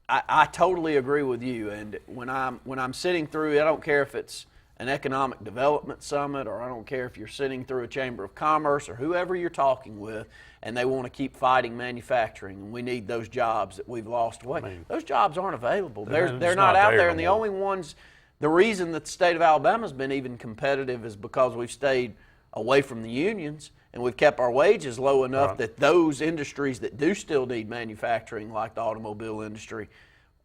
I totally agree with you. And when I'm sitting through, I don't care if it's an economic development summit, or I don't care if you're sitting through a chamber of commerce or whoever you're talking with, and they want to keep fighting manufacturing, and we need those jobs that we've lost away. Those jobs aren't available. They're not out there, and the only ones, the reason that the state of Alabama's been even competitive is because we've stayed away from the unions, and we've kept our wages low enough that those industries that do still need manufacturing, like the automobile industry,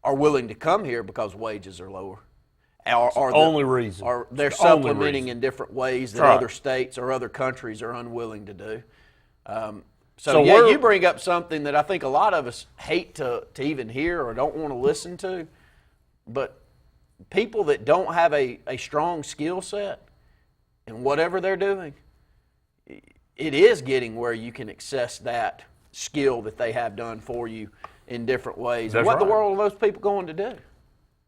are willing to come here because wages are lower. Only reason. Or they're supplementing in different ways that other states or other countries are unwilling to do. So you bring up something that I think a lot of us hate to even hear or don't want to listen to, but people that don't have a strong skill set in whatever they're doing, it is getting where you can access that skill that they have done for you in different ways. That's what right. the world are those people going to do?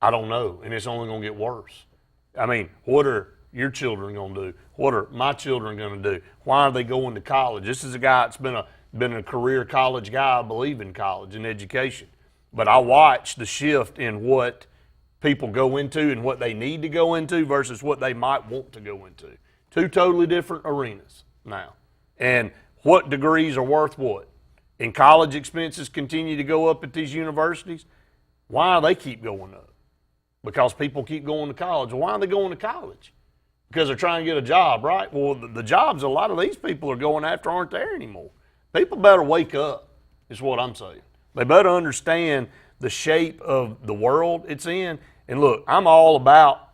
I don't know, and it's only going to get worse. I mean, what are your children going to do? What are my children going to do? Why are they going to college? This is a guy that's been a career college guy. I believe in college and education. But I watch the shift in what people go into and what they need to go into versus what they might want to go into. Two totally different arenas now. And what degrees are worth what? And college expenses continue to go up at these universities. Why do they keep going up? Because people keep going to college. Well, why are they going to college? Because they're trying to get a job, right? Well, the jobs a lot of these people are going after aren't there anymore. People better wake up, is what I'm saying. They better understand the shape of the world it's in. And look, I'm all about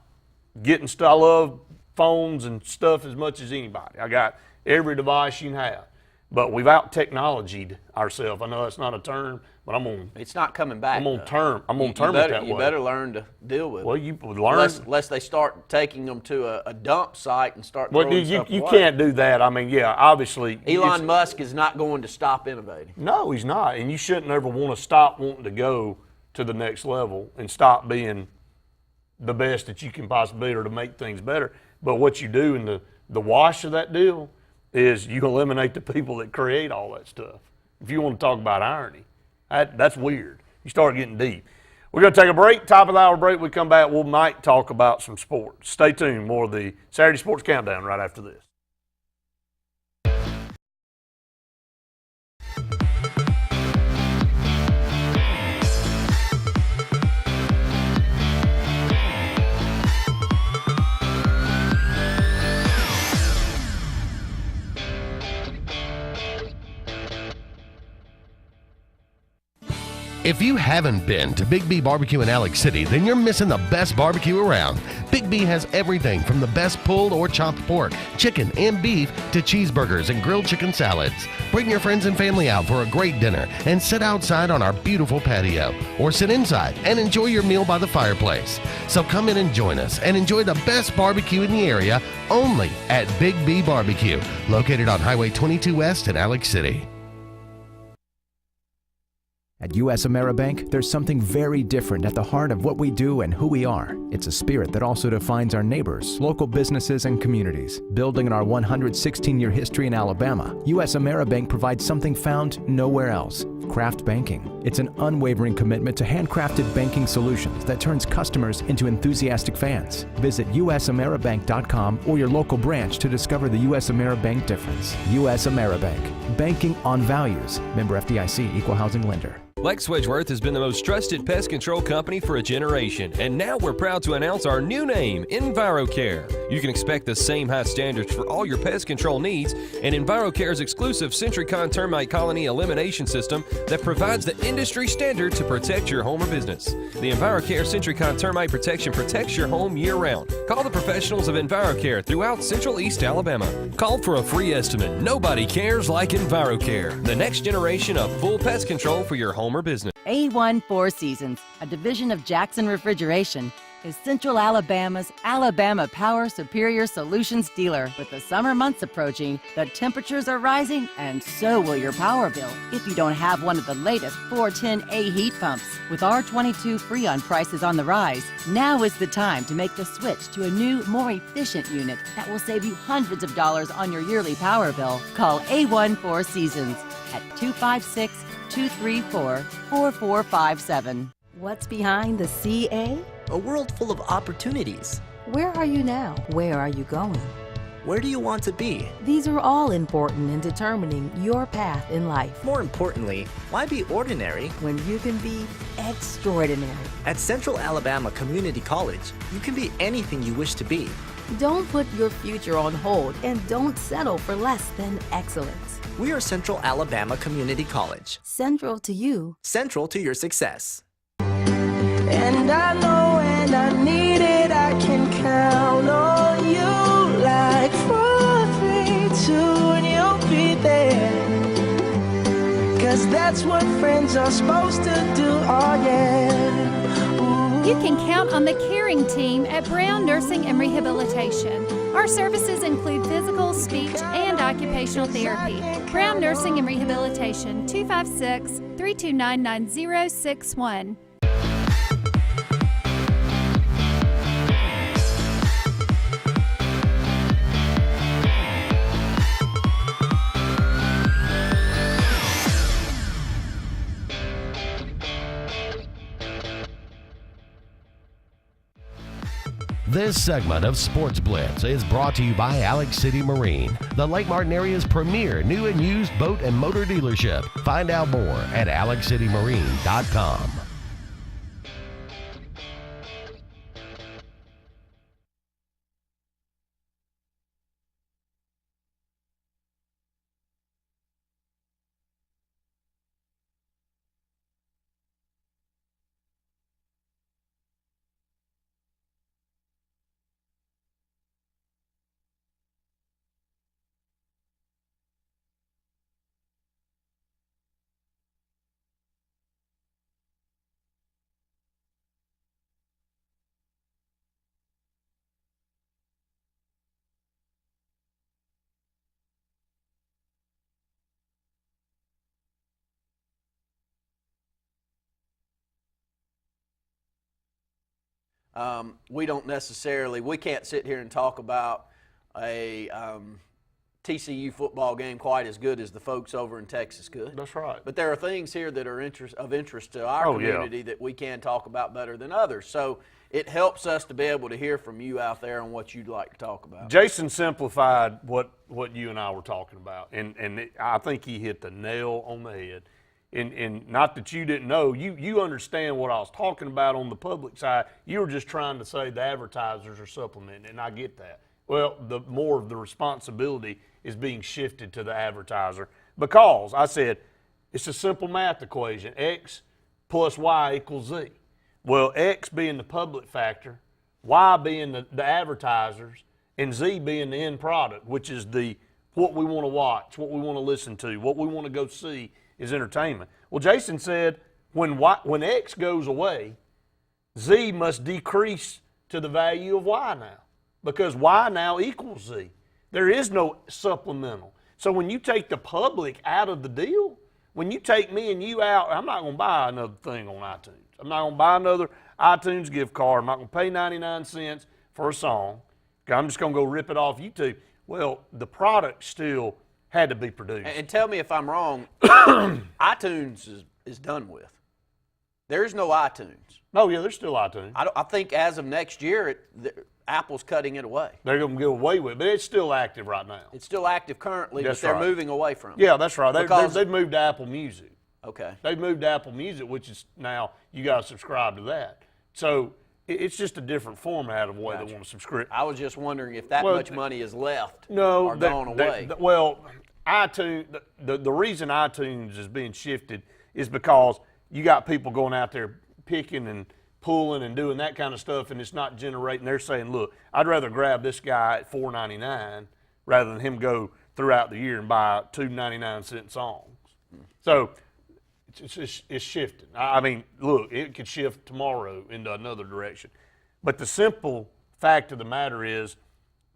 getting stuff. I love phones and stuff as much as anybody. I got every device you can have. But we've out-technologied ourselves. I know that's not a term, but it's not coming back. I'm gonna term it that way. You better learn to deal with it. Well, you learn. Unless they start taking them to a dump site and start throwing stuff away. You can't do that. I mean, yeah, obviously. Elon Musk is not going to stop innovating. No, he's not. And you shouldn't ever want to stop wanting to go to the next level and stop being the best that you can possibly be or to make things better. But what you do in the wash of that deal is you eliminate the people that create all that stuff. If you want to talk about irony, that's weird. You start getting deep. We're going to take a break, top of the hour break. We come back, we might talk about some sports. Stay tuned, more of the Saturday Sports Countdown right after this. If you haven't been to Big B Barbecue in Alex City, then you're missing the best barbecue around. Big B has everything from the best pulled or chopped pork, chicken, and beef to cheeseburgers and grilled chicken salads. Bring your friends and family out for a great dinner and sit outside on our beautiful patio, or sit inside and enjoy your meal by the fireplace. So come in and join us and enjoy the best barbecue in the area only at Big B Barbecue, located on Highway 22 West in Alex City. At US AmeriBank, there's something very different at the heart of what we do and who we are. It's a spirit that also defines our neighbors, local businesses, and communities. Building on our 116-year history in Alabama, US AmeriBank provides something found nowhere else: Craft Banking. It's an unwavering commitment to handcrafted banking solutions that turns customers into enthusiastic fans. Visit usameribank.com or your local branch to discover the U.S. Ameribank difference. U.S. Ameribank. Banking on values. Member FDIC, Equal Housing Lender. Lex Wedgeworth has been the most trusted pest control company for a generation, and now we're proud to announce our new name, EnviroCare. You can expect the same high standards for all your pest control needs, and EnviroCare's exclusive Sentricon termite colony elimination system that provides the industry standard to protect your home or business. The EnviroCare Sentricon termite protection protects your home year-round. Call the professionals of EnviroCare throughout Central East Alabama. Call for a free estimate. Nobody cares like EnviroCare, the next generation of full pest control for your home or business. A1 Four Seasons, a division of Jackson Refrigeration, is Central Alabama's Alabama Power Superior Solutions dealer. With the summer months approaching, the temperatures are rising, and so will your power bill if you don't have one of the latest 410A heat pumps. With R22 Freon prices on the rise, now is the time to make the switch to a new, more efficient unit that will save you hundreds of dollars on your yearly power bill. Call A1 Four Seasons at 256-234-4457. What's behind the CA? A world full of opportunities. Where are you now? Where are you going? Where do you want to be? These are all important in determining your path in life. More importantly, why be ordinary when you can be extraordinary? At Central Alabama Community College, you can be anything you wish to be. Don't put your future on hold and don't settle for less than excellence. We are Central Alabama Community College. Central to you. Central to your success. And I know when I need it, I can count on you. Like 4, 3, 2, and you'll be there. 'Cause that's what friends are supposed to do, oh yeah. You can count on the caring team at Brown Nursing and Rehabilitation. Our services include physical, speech, and occupational therapy. Brown Nursing and Rehabilitation, 256-329-9061. This segment of Sports Blitz is brought to you by Alex City Marine, the Lake Martin area's premier new and used boat and motor dealership. Find out more at alexcitymarine.com. We can't sit here and talk about a TCU football game quite as good as the folks over in Texas could. That's right. But there are things here that are of interest to our community that we can talk about better than others. So it helps us to be able to hear from you out there on what you'd like to talk about. Jason simplified what you and I were talking about, and I think he hit the nail on the head. And not that you didn't know, you understand what I was talking about on the public side. You were just trying to say the advertisers are supplementing, and I get that. Well, the more of the responsibility is being shifted to the advertiser, because I said it's a simple math equation: X plus Y equals Z. Well, X being the public factor, Y being the advertisers, and Z being the end product, which is what we want to watch, what we want to listen to, what we want to go see is entertainment. Well, Jason said when X goes away, Z must decrease to the value of Y now, because Y now equals Z. There is no supplemental. So when you take the public out of the deal, when you take me and you out, I'm not going to buy another thing on iTunes. I'm not going to buy another iTunes gift card. I'm not going to pay 99 cents for a song. I'm just going to go rip it off YouTube. Well, the product still had to be produced. And tell me if I'm wrong, iTunes is done with. There's no iTunes. Oh, yeah, there's still iTunes. I think as of next year, Apple's cutting it away. They're going to give away with it, but it's still active right now. It's still active currently, That's but they're right. moving away from it. Yeah, that's right. Because- They've moved to Apple Music. Okay. They've moved to Apple Music, which is now you got to subscribe to that. So it's just a different format of the way they want to subscribe. I was just wondering if that much money is left or gone away. Well, iTunes, the reason iTunes is being shifted is because you got people going out there picking and pulling and doing that kind of stuff, and it's not generating. They're saying, look, I'd rather grab this guy at $4.99 rather than him go throughout the year and buy 2.99-cent songs. So it's shifting. I mean, look, it could shift tomorrow into another direction. But the simple fact of the matter is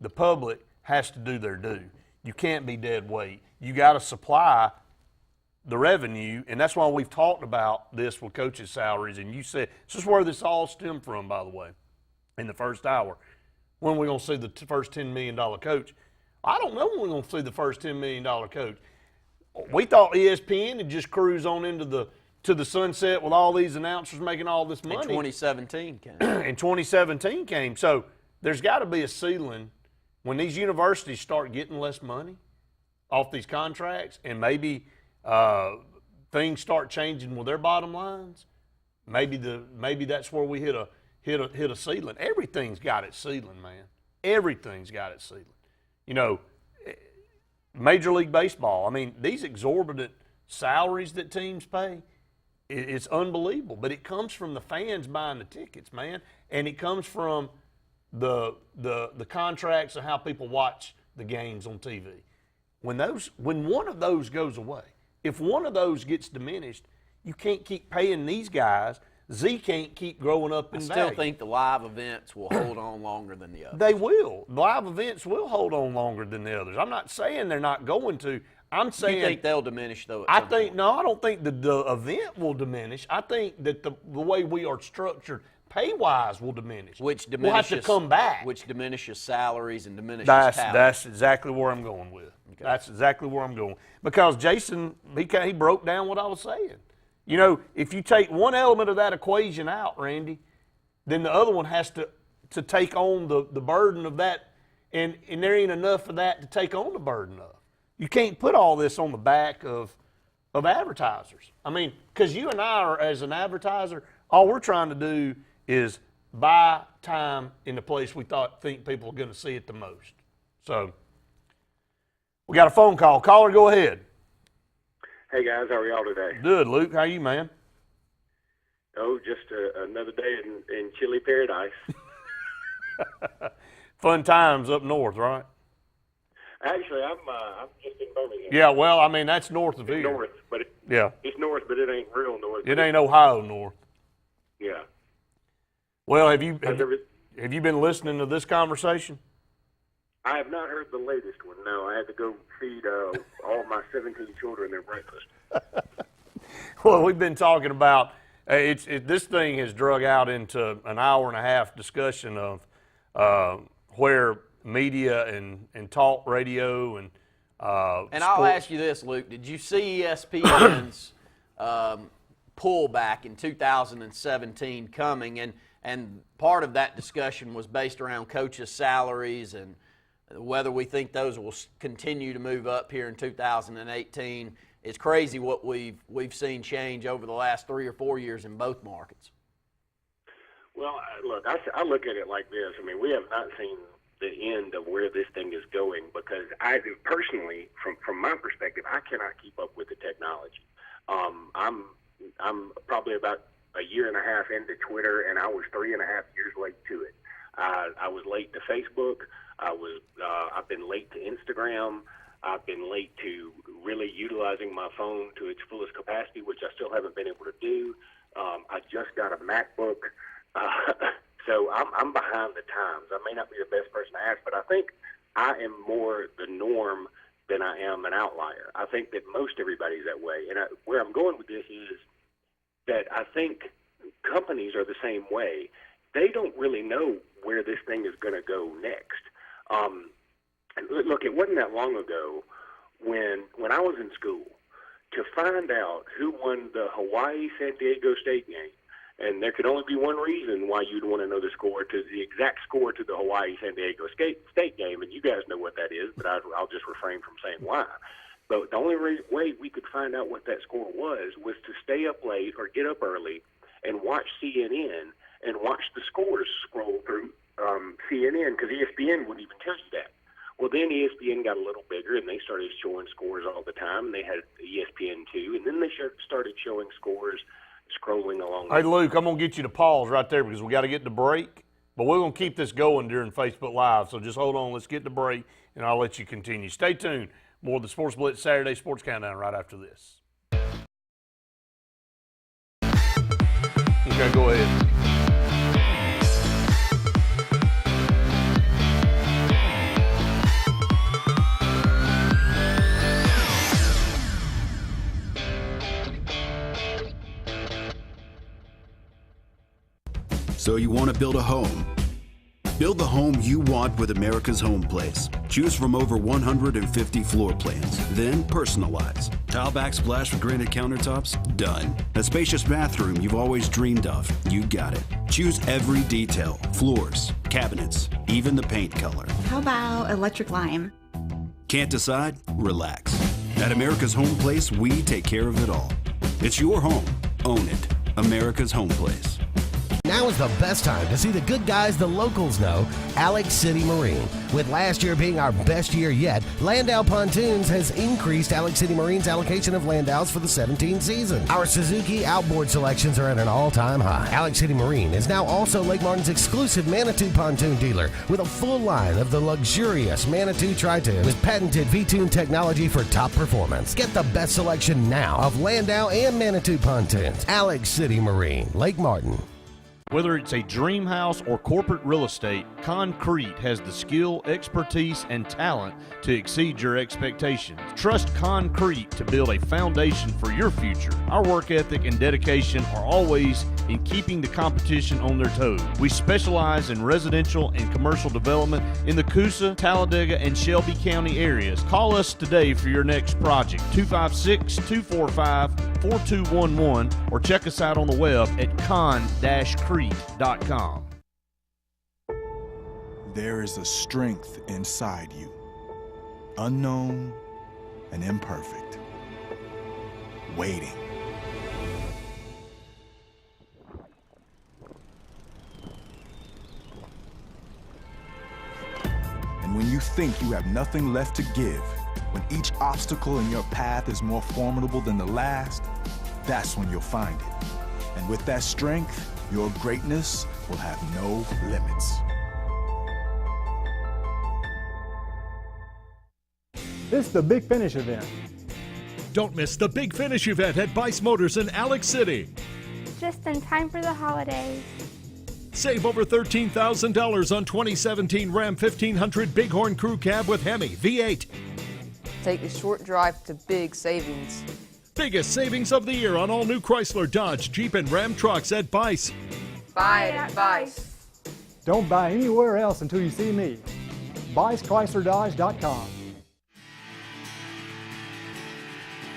the public has to do their due. You can't be dead weight. You got to supply the revenue, and that's why we've talked about this with coaches' salaries. And you said, this is where this all stemmed from, by the way, in the first hour. When are we going to see the first $10 million coach? I don't know when we're going to see the first $10 million coach. We thought ESPN would just cruise on into the sunset with all these announcers making all this money. And 2017 came. And 2017 came. So there's got to be a ceiling when these universities start getting less money off these contracts, and maybe things start changing with their bottom lines. Maybe that's where we hit a ceiling. Everything's got its ceiling, man. Everything's got its ceiling. You know, Major League Baseball. I mean, these exorbitant salaries that teams pay, it's unbelievable. But it comes from the fans buying the tickets, man, and it comes from the contracts and how people watch the games on TV. When one of those goes away, if one of those gets diminished, you can't keep paying these guys. Z can't keep growing up in value. I still think the live events will hold on longer than the others. They will. Live events will hold on longer than the others. I'm not saying they're not going to. I'm saying. You think they'll diminish, though? I don't think the event will diminish. I think that the way we are structured pay-wise will diminish. Which diminishes. We'll have to come back. Which diminishes salaries and diminishes that's, talent. That's exactly where I'm going with. Okay. That's exactly where I'm going. Because Jason, he broke down what I was saying. You know, if you take one element of that equation out, Randy, then the other one has to take on the burden of that, and there ain't enough of that to take on the burden of. You can't put all this on the back of advertisers. I mean, because you and I are, as an advertiser, all we're trying to do is buy time in the place we think people are going to see it the most. So, we got a phone call. Caller, go ahead. Hey guys, how are y'all today? Good, Luke. How are you, man? Oh, just another day in chilly paradise. Fun times up north, right? Actually, I'm just in Birmingham. Yeah, well, I mean that's north of it's here. North, but it's north, but it ain't real north. It ain't Ohio north. Yeah. Well, have you been listening to this conversation? I have not heard the latest one. No, I had to go feed all my 17 children their breakfast. Well, we've been talking about this thing has drug out into an hour-and-a-half discussion of where media and talk radio and I'll ask you this, Luke. Did you see ESPN's pullback in 2017 coming? And part of that discussion was based around coaches' salaries and whether we think those will continue to move up here in 2018. It's crazy what we've seen change over the last 3 or 4 years in both markets. Well, look, I look at it like this. I mean, we have not seen the end of where this thing is going because I do personally, from my perspective, I cannot keep up with the technology. I'm probably about a year and a half into Twitter, and I was 3.5 years late to it. I was late to Facebook. I've been late to Instagram. I've been late to really utilizing my phone to its fullest capacity, which I still haven't been able to do. I just got a MacBook, so I'm behind the times. I may not be the best person to ask, but I think I am more the norm than I am an outlier. I think that most everybody's that way, and where I'm going with this is that I think companies are the same way. They don't really know where this thing is going to go next. And look, it wasn't that long ago when I was in school, to find out who won the Hawaii-San Diego State game, and there could only be one reason why you'd want to know the exact score to the Hawaii-San Diego State game, and you guys know what that is, but I'll just refrain from saying why. But the only way we could find out what that score was to stay up late or get up early and watch CNN and watch the scores scroll through CNN, because ESPN wouldn't even tell you that. Well, then ESPN got a little bigger, and they started showing scores all the time, and they had ESPN2, and then they started showing scores scrolling along. Hey, Luke, I'm going to get you to pause right there because we got to get to break, but we're going to keep this going during Facebook Live, so just hold on. Let's get to break, and I'll let you continue. Stay tuned. More of the Sports Blitz Saturday Sports Countdown right after this. Okay, go ahead. So you want to build a home? Build the home you want with America's Home Place. Choose from over 150 floor plans, then personalize. Tile backsplash with granite countertops? Done. A spacious bathroom you've always dreamed of? You got it. Choose every detail, floors, cabinets, even the paint color. How about electric lime? Can't decide? Relax. At America's Home Place, we take care of it all. It's your home. Own it. America's Home Place. Now is the best time to see the good guys the locals know, Alex City Marine. With last year being our best year yet, Landau Pontoons has increased Alex City Marine's allocation of Landaus for the 17 season. Our Suzuki outboard selections are at an all-time high. Alex City Marine is now also Lake Martin's exclusive Manitou pontoon dealer with a full line of the luxurious Manitou Tri-Tune with patented V-Tune technology for top performance. Get the best selection now of Landau and Manitou pontoons. Alex City Marine, Lake Martin. Whether it's a dream house or corporate real estate, Concrete has the skill, expertise, and talent to exceed your expectations. Trust Concrete to build a foundation for your future. Our work ethic and dedication are always in keeping the competition on their toes. We specialize in residential and commercial development in the Coosa, Talladega, and Shelby County areas. Call us today for your next project, 256-245-4211, or check us out on the web at con-crete.com. There is a strength inside you, unknown and imperfect, waiting. And when you think you have nothing left to give, when each obstacle in your path is more formidable than the last, that's when you'll find it. And with that strength, your greatness will have no limits. This is the Big Finish event. Don't miss the Big Finish event at Bice Motors in Alex City. Just in time for the holidays. Save over $13,000 on 2017 Ram 1500 Bighorn Crew Cab with Hemi V8. Take a short drive to big savings. Biggest savings of the year on all new Chrysler, Dodge, Jeep, and Ram trucks at Bice. Buy it at Bice. Don't buy anywhere else until you see me. BiceChryslerDodge.com.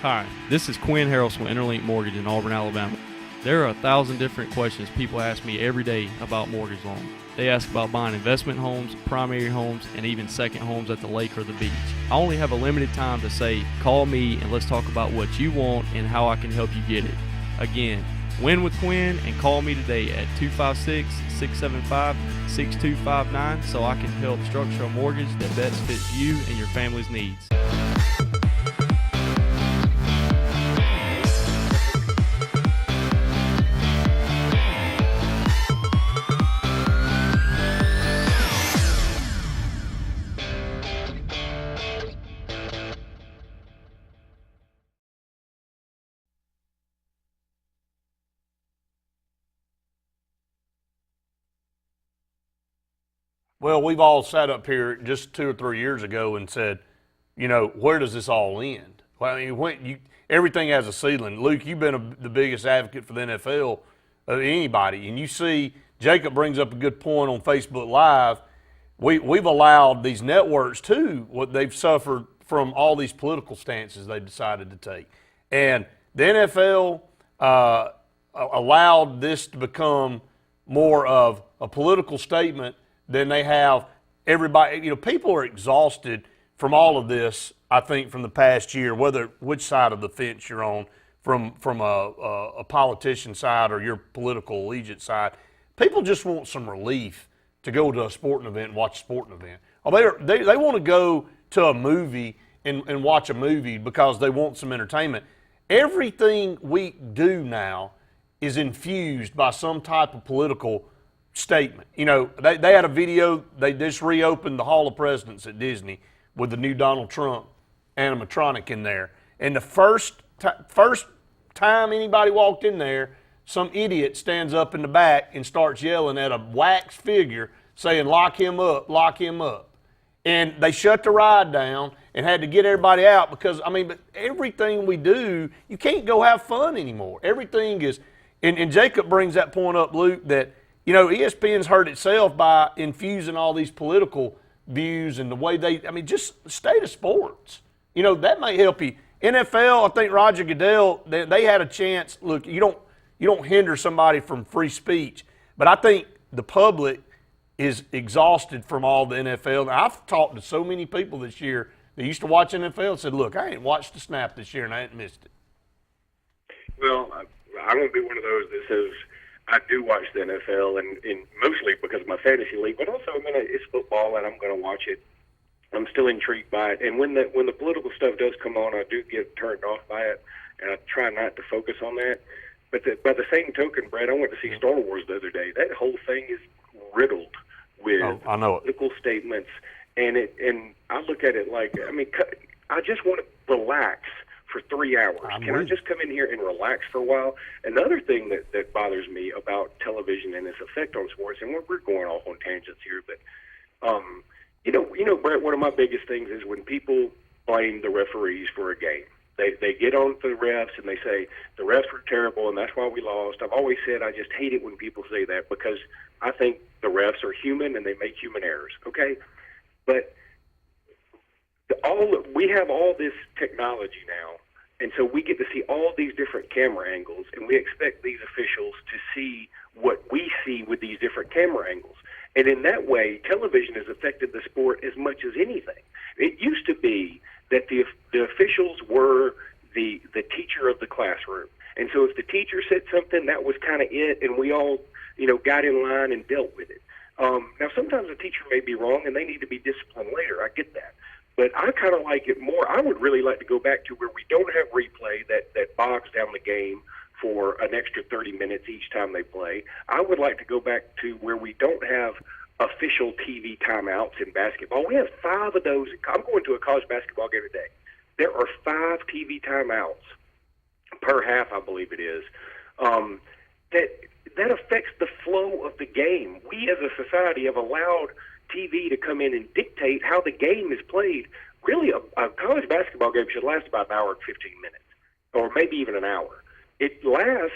Hi, this is Quinn Harrelson with Interlink Mortgage in Auburn, Alabama. There are 1,000 different questions people ask me every day about mortgage loans. They ask about buying investment homes, primary homes, and even second homes at the lake or the beach. I only have a limited time to say, call me and let's talk about what you want and how I can help you get it. Again, win with Quinn and call me today at 256-675-6259 so I can help structure a mortgage that best fits you and your family's needs. Well, we've all sat up here just 2 or 3 years ago and said, you know, where does this all end? Well, I mean, everything has a ceiling. Luke, you've been the biggest advocate for the NFL of anybody, and you see Jacob brings up a good point on Facebook Live. We've allowed these networks too, what they've suffered from all these political stances they decided to take. And the NFL allowed this to become more of a political statement than they have everybody. You know, people are exhausted from all of this, I think, from the past year, which side of the fence you're on, from a politician side or your political allegiance side. People just want some relief to go to a sporting event and watch a sporting event. Or they want to go to a movie and watch a movie because they want some entertainment. Everything we do now is infused by some type of political statement. You know, they had a video, they just reopened the Hall of Presidents at Disney with the new Donald Trump animatronic in there. And the first time anybody walked in there, some idiot stands up in the back and starts yelling at a wax figure saying, "Lock him up, lock him up." And they shut the ride down and had to get everybody out because, I mean, but everything we do, you can't go have fun anymore. Everything is, and Jacob brings that point up, Luke, that, you know, ESPN's hurt itself by infusing all these political views and the way just the state of sports. You know, that may help you. NFL, I think Roger Goodell, they had a chance. Look, you don't hinder somebody from free speech, but I think the public is exhausted from all the NFL. Now, I've talked to so many people this year that used to watch NFL and said, "Look, I ain't watched the snap this year and I ain't missed it." Well, I'm going to be one of those that says I do watch the NFL, and mostly because of my fantasy league, but also, I mean, it's football and I'm going to watch it. I'm still intrigued by it. And when the political stuff does come on, I do get turned off by it, and I try not to focus on that. But by the same token, Brett, I went to see Star Wars the other day. That whole thing is riddled with political statements, and I look at it like, I mean, I just want to relax for 3 hours. Can I just come in here and relax for a while? Another thing that bothers me about television and its effect on sports, and we're going off on tangents here, but you know, Brett, one of my biggest things is when people blame the referees for a game. They get on for the refs and they say the refs were terrible and that's why we lost. I've always said I just hate it when people say that because I think the refs are human and they make human errors. Okay, but we have all this technology now, and so we get to see all these different camera angles, and we expect these officials to see what we see with these different camera angles. And in that way, television has affected the sport as much as anything. It used to be that the officials were the teacher of the classroom. And so if the teacher said something, that was kind of it, and we all, got in line and dealt with it. Now, sometimes a teacher may be wrong, and they need to be disciplined later. I get that. But I kind of like it more. I would really like to go back to where we don't have replay that bogs down the game for an extra 30 minutes each time they play. I would like to go back to where we don't have official TV timeouts in basketball. We have 5 of those. I'm going to a college basketball game today. There are 5 TV timeouts per half, I believe it is, that affects the flow of the game. We as a society have allowed TV to come in and dictate how the game is played. Really, a college basketball game should last about an hour and 15 minutes, or maybe even an hour. It lasts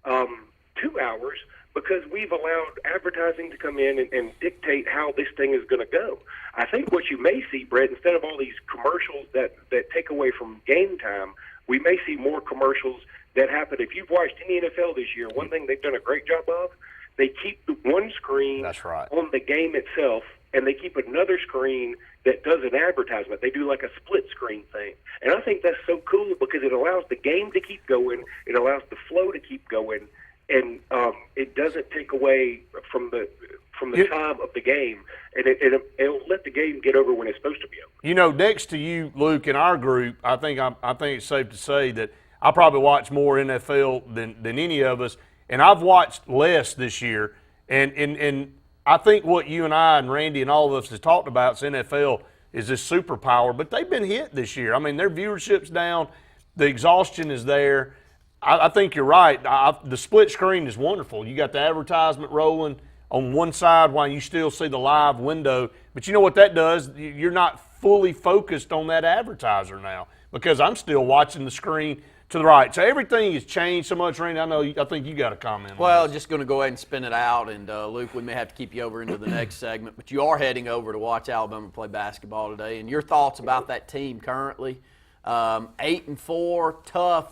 2 hours because we've allowed advertising to come in and dictate how this thing is going to go. I think what you may see, Brett, instead of all these commercials that take away from game time, we may see more commercials that happen. If you've watched any NFL this year, one thing they've done a great job of, they keep the one screen on the game itself, and they keep another screen that does an advertisement. They do like a split screen thing. And I think that's so cool because it allows the game to keep going, it allows the flow to keep going, and it doesn't take away from the time of the game, and it'll let the game get over when it's supposed to be over. Next to you, Luke, in our group, I think it's safe to say that I probably watch more NFL than any of us, and I've watched less this year. And I think what you and I and Randy and all of us have talked about is NFL is this superpower, but they've been hit this year. I mean, their viewership's down, the exhaustion is there. I think you're right. The split screen is wonderful. You got the advertisement rolling on one side while you still see the live window. But you know what that does? You're not fully focused on that advertiser now because I'm still watching the screen to the right. So everything has changed so much, Randy. I think you got a comment. Well, just going to go ahead and spin it out, and Luke, we may have to keep you over into the next segment, but you are heading over to watch Alabama play basketball today, and your thoughts about that team currently. 8-4,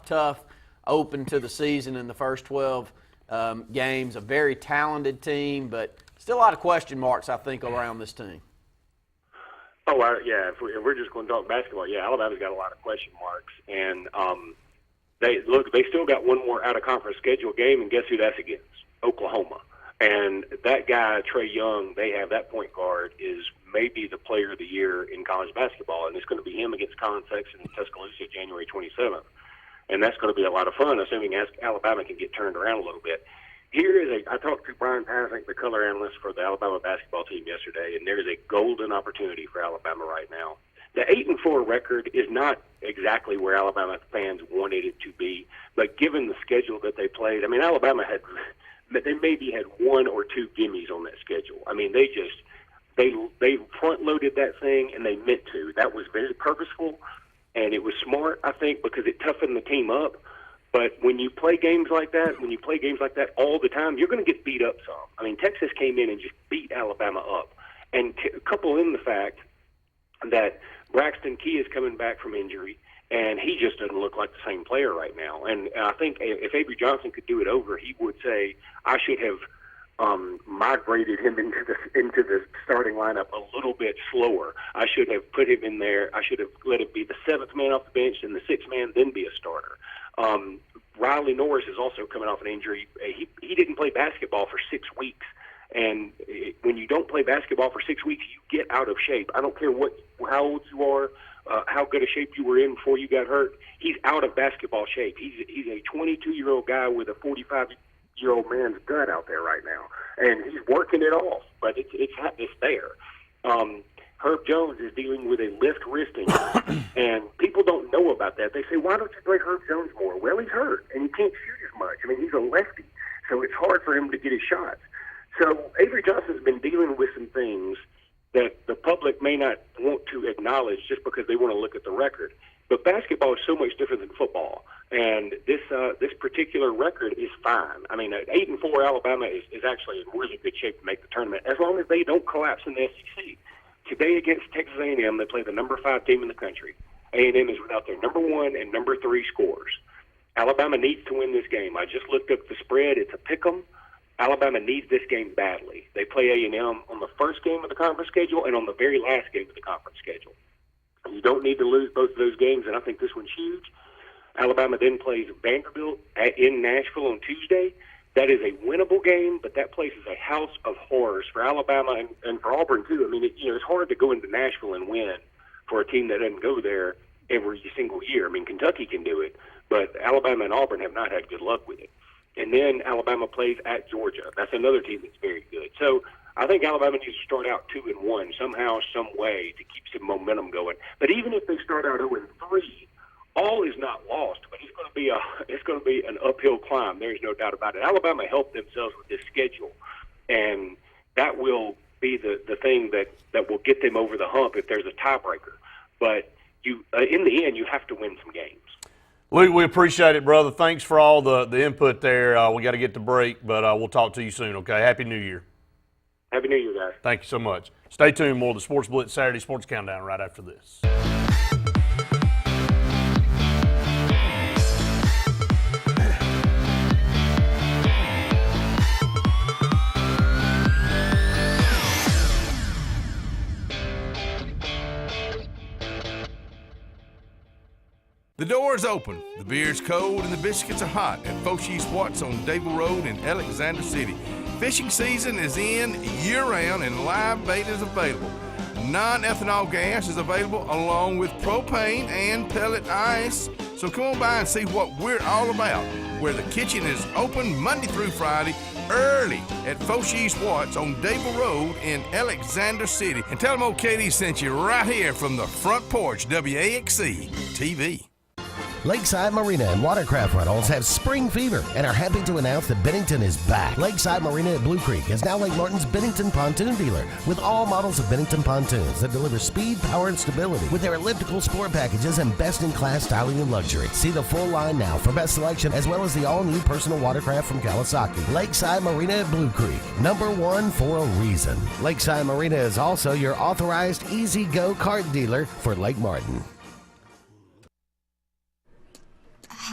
tough, open to the season in the first 12 games. A very talented team, but still a lot of question marks, I think, around this team. Oh, yeah, if we're just going to talk basketball, yeah, Alabama's got a lot of question marks, and they still got one more out-of-conference schedule game, and guess who that's against? Oklahoma. And that guy, Trey Young, they have that point guard, is maybe the player of the year in college basketball, and it's going to be him against Colin Sexton in Tuscaloosa January 27th. And that's going to be a lot of fun, assuming Alabama can get turned around a little bit. I talked to Brian Pasek, the color analyst for the Alabama basketball team yesterday, and there's a golden opportunity for Alabama right now. The 8-4 record is not exactly where Alabama fans wanted it to be, but given the schedule that they played, I mean, Alabama they maybe had one or two gimmies on that schedule. I mean, they front-loaded that thing, and they meant to. That was very purposeful, and it was smart, I think, because it toughened the team up. But when you play games like that, all the time, you're going to get beat up some. I mean, Texas came in and just beat Alabama up. And couple in the fact that Braxton Key is coming back from injury, and he just doesn't look like the same player right now. And I think if Avery Johnson could do it over, he would say, I should have migrated him into the starting lineup a little bit slower. I should have put him in there. I should have let him be the seventh man off the bench and the sixth man, then be a starter. Riley Norris is also coming off an injury. He didn't play basketball for 6 weeks. And when you don't play basketball for 6 weeks, you get out of shape. I don't care how old you are, how good a shape you were in before you got hurt. He's out of basketball shape. He's a 22-year-old guy with a 45-year-old man's gut out there right now, and he's working it off. But it's there. Herb Jones is dealing with a left wrist injury, and people don't know about that. They say, why don't you play Herb Jones more? Well, he's hurt, and he can't shoot as much. I mean, he's a lefty, so it's hard for him to get his shots. So Avery Johnson's been dealing with some things that the public may not want to acknowledge just because they want to look at the record. But basketball is so much different than football, and this particular record is fine. I mean, 8-4 Alabama is actually in really good shape to make the tournament, as long as they don't collapse in the SEC. Today against Texas A&M, they play the number 5 team in the country. A&M is without their number 1 and number 3 scorers. Alabama needs to win this game. I just looked up the spread. It's a pick-em. Alabama needs this game badly. They play A&M on the first game of the conference schedule and on the very last game of the conference schedule. You don't need to lose both of those games, and I think this one's huge. Alabama then plays Vanderbilt in Nashville on Tuesday. That is a winnable game, but that place is a house of horrors for Alabama and for Auburn, too. I mean, it's hard to go into Nashville and win for a team that doesn't go there every single year. I mean, Kentucky can do it, but Alabama and Auburn have not had good luck with it. And then Alabama plays at Georgia. That's another team that's very good. So I think Alabama needs to start out 2-1 somehow, some way to keep some momentum going. But even if they start out 0-3, all is not lost. But it's going to be an uphill climb. There's no doubt about it. Alabama helped themselves with this schedule, and that will be the thing that will get them over the hump if there's a tiebreaker. But in the end, you have to win some games. Luke, we appreciate it, brother. Thanks for all the input there. We got to get to break, but we'll talk to you soon, okay? Happy New Year. Happy New Year, guys. Thank you so much. Stay tuned. More of the Sports Blitz Saturday Sports Countdown right after this. The door's open, the beer's cold, and the biscuits are hot at Foshee Sportz on Dable Road in Alexander City. Fishing season is in year-round and live bait is available. Non-ethanol gas is available along with propane and pellet ice. So come on by and see what we're all about, where the kitchen is open Monday through Friday early at Foshee Sportz on Dable Road in Alexander City. And tell them old Katie sent you right here from the front porch, WAXC TV. Lakeside Marina and Watercraft Rentals have spring fever and are happy to announce that Bennington is back. Lakeside Marina at Blue Creek is now Lake Martin's Bennington pontoon dealer with all models of Bennington pontoons that deliver speed, power, and stability with their elliptical sport packages and best-in-class styling and luxury. See the full line now for best selection as well as the all-new personal watercraft from Kawasaki. Lakeside Marina at Blue Creek, #1 for a reason. Lakeside Marina is also your authorized Easy Go kart dealer for Lake Martin.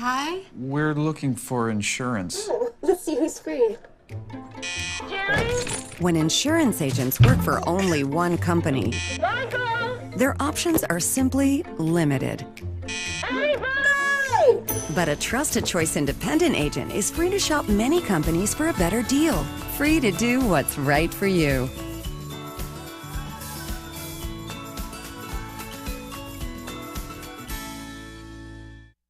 Hi. We're looking for insurance. Oh, let's see who's free. When insurance agents work for only one company, their options are simply limited. But a Trusted Choice independent agent is free to shop many companies for a better deal. Free to do what's right for you.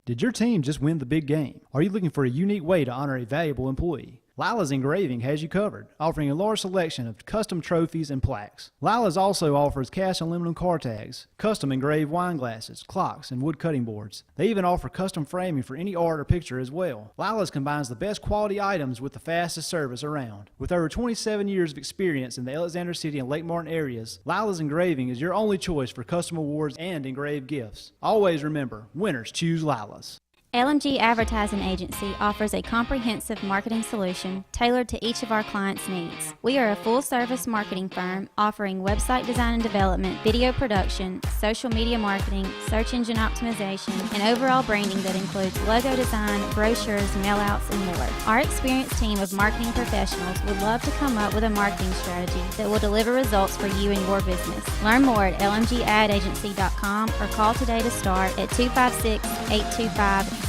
Did your team just win the big game? Are you looking for a unique way to honor a valuable employee? Lila's Engraving has you covered, offering a large selection of custom trophies and plaques. Lila's also offers cast aluminum car tags, custom engraved wine glasses, clocks, and wood cutting boards. They even offer custom framing for any art or picture as well. Lila's combines the best quality items with the fastest service around. With over 27 years of experience in the Alexander City and Lake Martin areas, Lila's Engraving is your only choice for custom awards and engraved gifts. Always remember, winners choose Lila's. LMG Advertising Agency offers a comprehensive marketing solution tailored to each of our clients' needs. We are a full-service marketing firm offering website design and development, video production, social media marketing, search engine optimization, and overall branding that includes logo design, brochures, mailouts, and more. Our experienced team of marketing professionals would love to come up with a marketing strategy that will deliver results for you and your business. Learn more at lmgadagency.com or call today to start at 256-825-0197.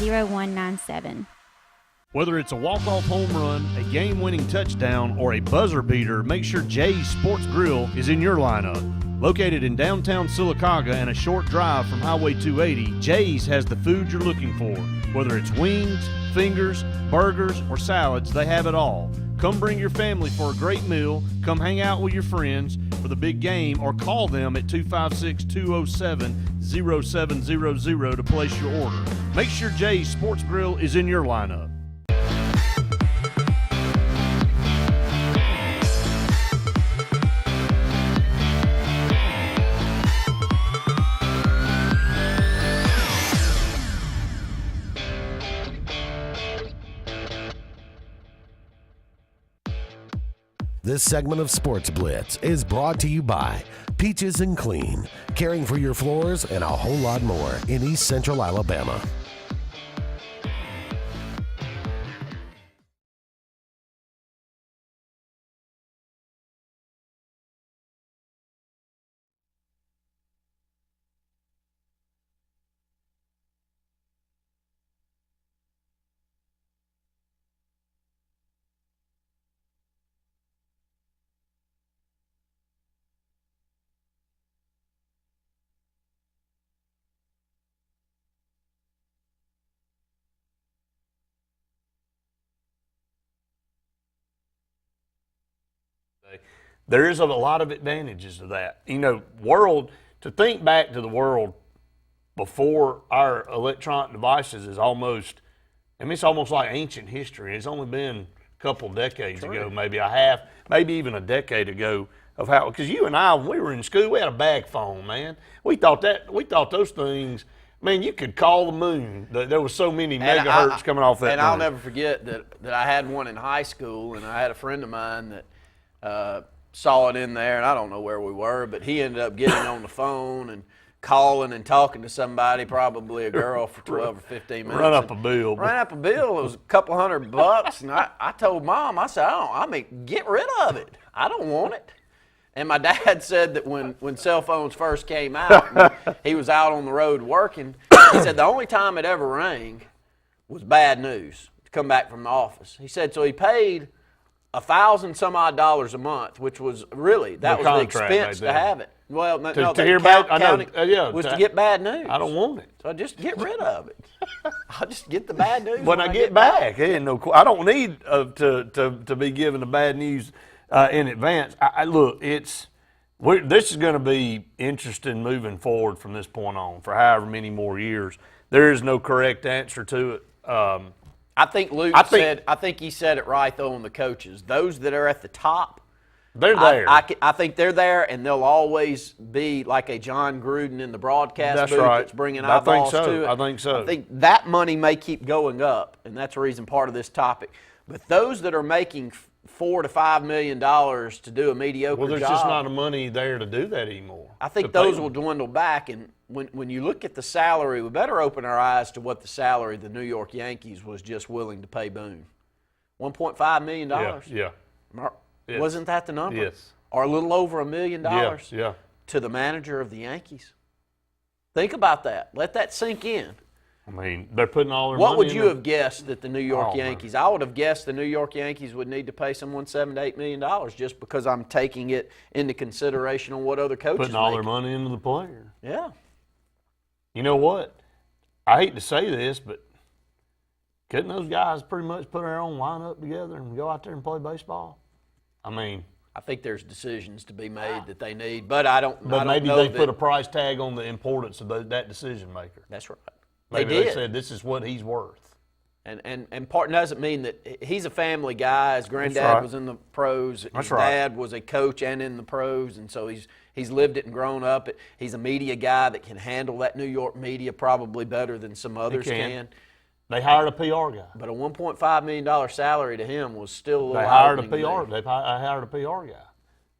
Whether it's a walk-off home run, a game-winning touchdown, or a buzzer beater, make sure Jay's Sports Grill is in your lineup. Located in downtown Sylacauga and a short drive from Highway 280, Jay's has the food you're looking for. Whether it's wings, fingers, burgers, or salads, they have it all. Come bring your family for a great meal, come hang out with your friends for the big game, or call them at 256-207-0700 to place your order. Make sure Jay's Sports Grill is in your lineup. This segment of Sports Blitz is brought to you by Peaches and Clean, caring for your floors and a whole lot more in East Central Alabama. There is a lot of advantages to that. You know, to think back to the world before our electronic devices is almost, it's almost like ancient history. It's only been a couple decades ago, maybe even a decade ago of how, because you and I, when we were in school, we had a bag phone, man. We thought those things, man, you could call the moon. There was so many megahertz coming off that. And I'll never forget that I had one in high school, and I had a friend of mine that saw it in there, and I don't know where we were, but he ended up getting on the phone and calling and talking to somebody, probably a girl, for 12 or 15 minutes. Ran up a bill. It was a couple $100, and I told Mom, I said, get rid of it. I don't want it. And my dad said that when cell phones first came out, he was out on the road working, he said the only time it ever rang was bad news to come back from the office. He said, so he paid $1,000 some odd a month, which was really, that was the expense to have it. Well, to hear back, was to get bad news. I don't want it. So just get rid of it. I'll just get the bad news when I get back. I don't need to be given the bad news in advance. Look, this is going to be interesting moving forward from this point on for however many more years there is no correct answer to it. I think he said it right though on the coaches. Those that are at the top, they're there. I think they're there, and they'll always be like a John Gruden in the broadcast booth that's bringing eyeballs to it. I think so. I think that money may keep going up, and that's the reason part of this topic. But those that are making $4 to $5 million to do a mediocre job. Well, there's just not enough money there to do that anymore. I think those will dwindle back, and when you look at the salary, we better open our eyes to what the salary the New York Yankees was just willing to pay Boone. $1.5 million. Yeah. Yes. Wasn't that the number? Yes. Or a little over $1 million to the manager of the Yankees. Think about that. Let that sink in. I mean, they're putting all their money in. What would you have guessed that the New York Yankees? I would have guessed the New York Yankees would need to pay someone $7 to $8 million just because I'm taking it into consideration on what other coaches putting all their money into the player. Yeah. You know what? I hate to say this, but couldn't those guys pretty much put their own lineup together and go out there and play baseball? I mean, I think there's decisions to be made that they need, but I don't. But maybe they put a price tag on the importance of that decision maker. That's right. Maybe they said this is what he's worth. And part doesn't mean that he's a family guy. His granddad was in the pros. His dad was a coach and in the pros, and so he's lived it and grown up. He's a media guy that can handle that New York media probably better than some others can. They hired a PR guy. But a $1.5 million salary to him was still a little They hired a PR guy.